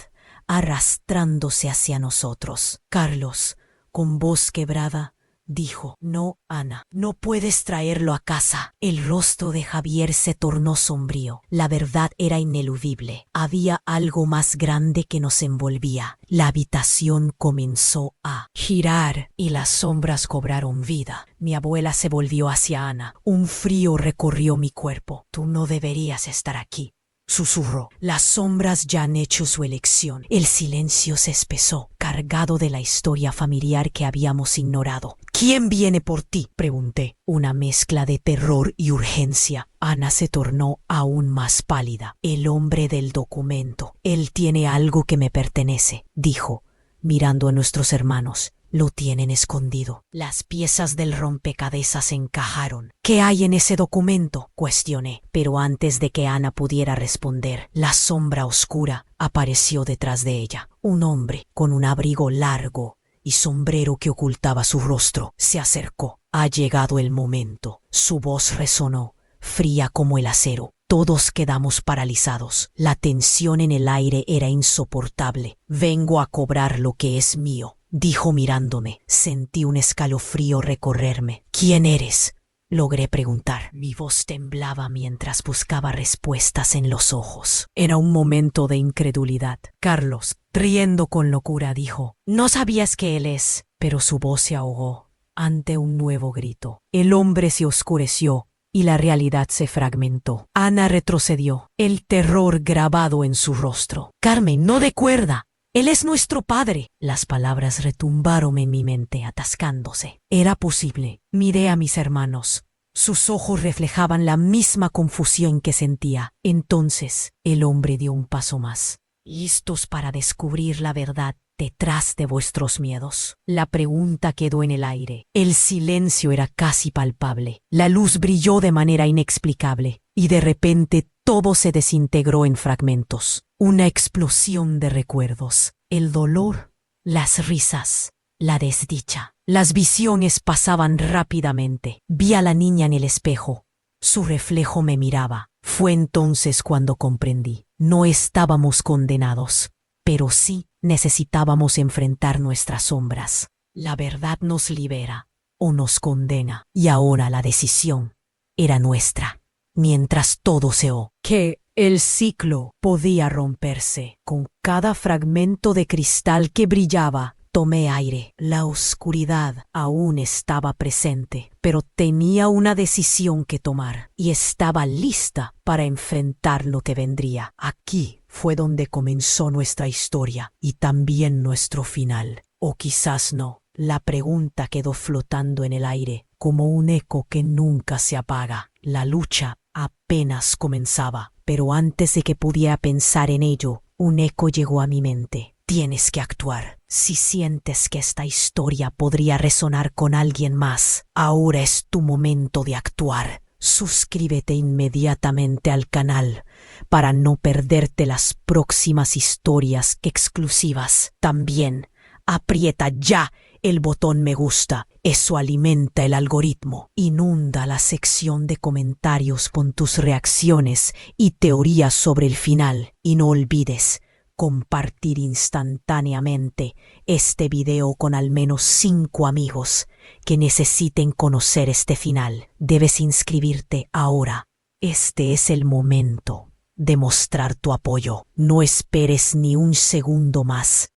arrastrándose hacia nosotros. Carlos, con voz quebrada, dijo: «No, Ana, no puedes traerlo a casa». El rostro de Javier se tornó sombrío. La verdad era ineludible. Había algo más grande que nos envolvía. La habitación comenzó a girar y las sombras cobraron vida. Mi abuela se volvió hacia Ana. Un frío recorrió mi cuerpo. «Tú no deberías estar aquí», susurró. Las sombras ya han hecho su elección. El silencio se espesó, cargado de la historia familiar que habíamos ignorado. «¿Quién viene por ti?», pregunté. Una mezcla de terror y urgencia. Ana se tornó aún más pálida. «El hombre del documento. Él tiene algo que me pertenece», dijo, mirando a nuestros hermanos. «Lo tienen escondido». Las piezas del rompecabezas encajaron. «¿Qué hay en ese documento?», cuestioné. Pero antes de que Ana pudiera responder, la sombra oscura apareció detrás de ella. Un hombre con un abrigo largo y sombrero que ocultaba su rostro se acercó. «Ha llegado el momento». Su voz resonó, fría como el acero. Todos quedamos paralizados. La tensión en el aire era insoportable. «Vengo a cobrar lo que es mío», dijo mirándome. Sentí un escalofrío recorrerme. «¿Quién eres?», logré preguntar. Mi voz temblaba mientras buscaba respuestas en los ojos. Era un momento de incredulidad. Carlos, riendo con locura, dijo: «¿No sabías que él es?», pero su voz se ahogó ante un nuevo grito. El hombre se oscureció y la realidad se fragmentó. Ana retrocedió, el terror grabado en su rostro. Carmen, no recuerda. Él es nuestro padre. Las palabras retumbaron en mi mente, atascándose. Era posible. Miré a mis hermanos. Sus ojos reflejaban la misma confusión que sentía. Entonces, el hombre dio un paso más. ¿Listos para descubrir la verdad detrás de vuestros miedos? La pregunta quedó en el aire. El silencio era casi palpable. La luz brilló de manera inexplicable y de repente todo se desintegró en fragmentos. Una explosión de recuerdos. El dolor, las risas, la desdicha. Las visiones pasaban rápidamente. Vi a la niña en el espejo. Su reflejo me miraba. Fue entonces cuando comprendí. No estábamos condenados, pero sí necesitábamos enfrentar nuestras sombras. La verdad nos libera o nos condena, y ahora la decisión era nuestra. Mientras todo se oyó que el ciclo podía romperse. Con cada fragmento de cristal que brillaba, tomé aire. La oscuridad aún estaba presente, pero tenía una decisión que tomar y estaba lista para enfrentar lo que vendría. Aquí fue donde comenzó nuestra historia y también nuestro final. O quizás no. La pregunta quedó flotando en el aire, como un eco que nunca se apaga. La lucha apenas comenzaba, pero antes de que pudiera pensar en ello, un eco llegó a mi mente. Tienes que actuar. Si sientes que esta historia podría resonar con alguien más, ahora es tu momento de actuar. Suscríbete inmediatamente al canal para no perderte las próximas historias exclusivas. También aprieta ya el botón me gusta. Eso alimenta el algoritmo. Inunda la sección de comentarios con tus reacciones y teorías sobre el final. Y no olvides compartir instantáneamente este video con al menos 5 amigos que necesiten conocer este final. Debes inscribirte ahora. Este es el momento de mostrar tu apoyo. No esperes ni un segundo más.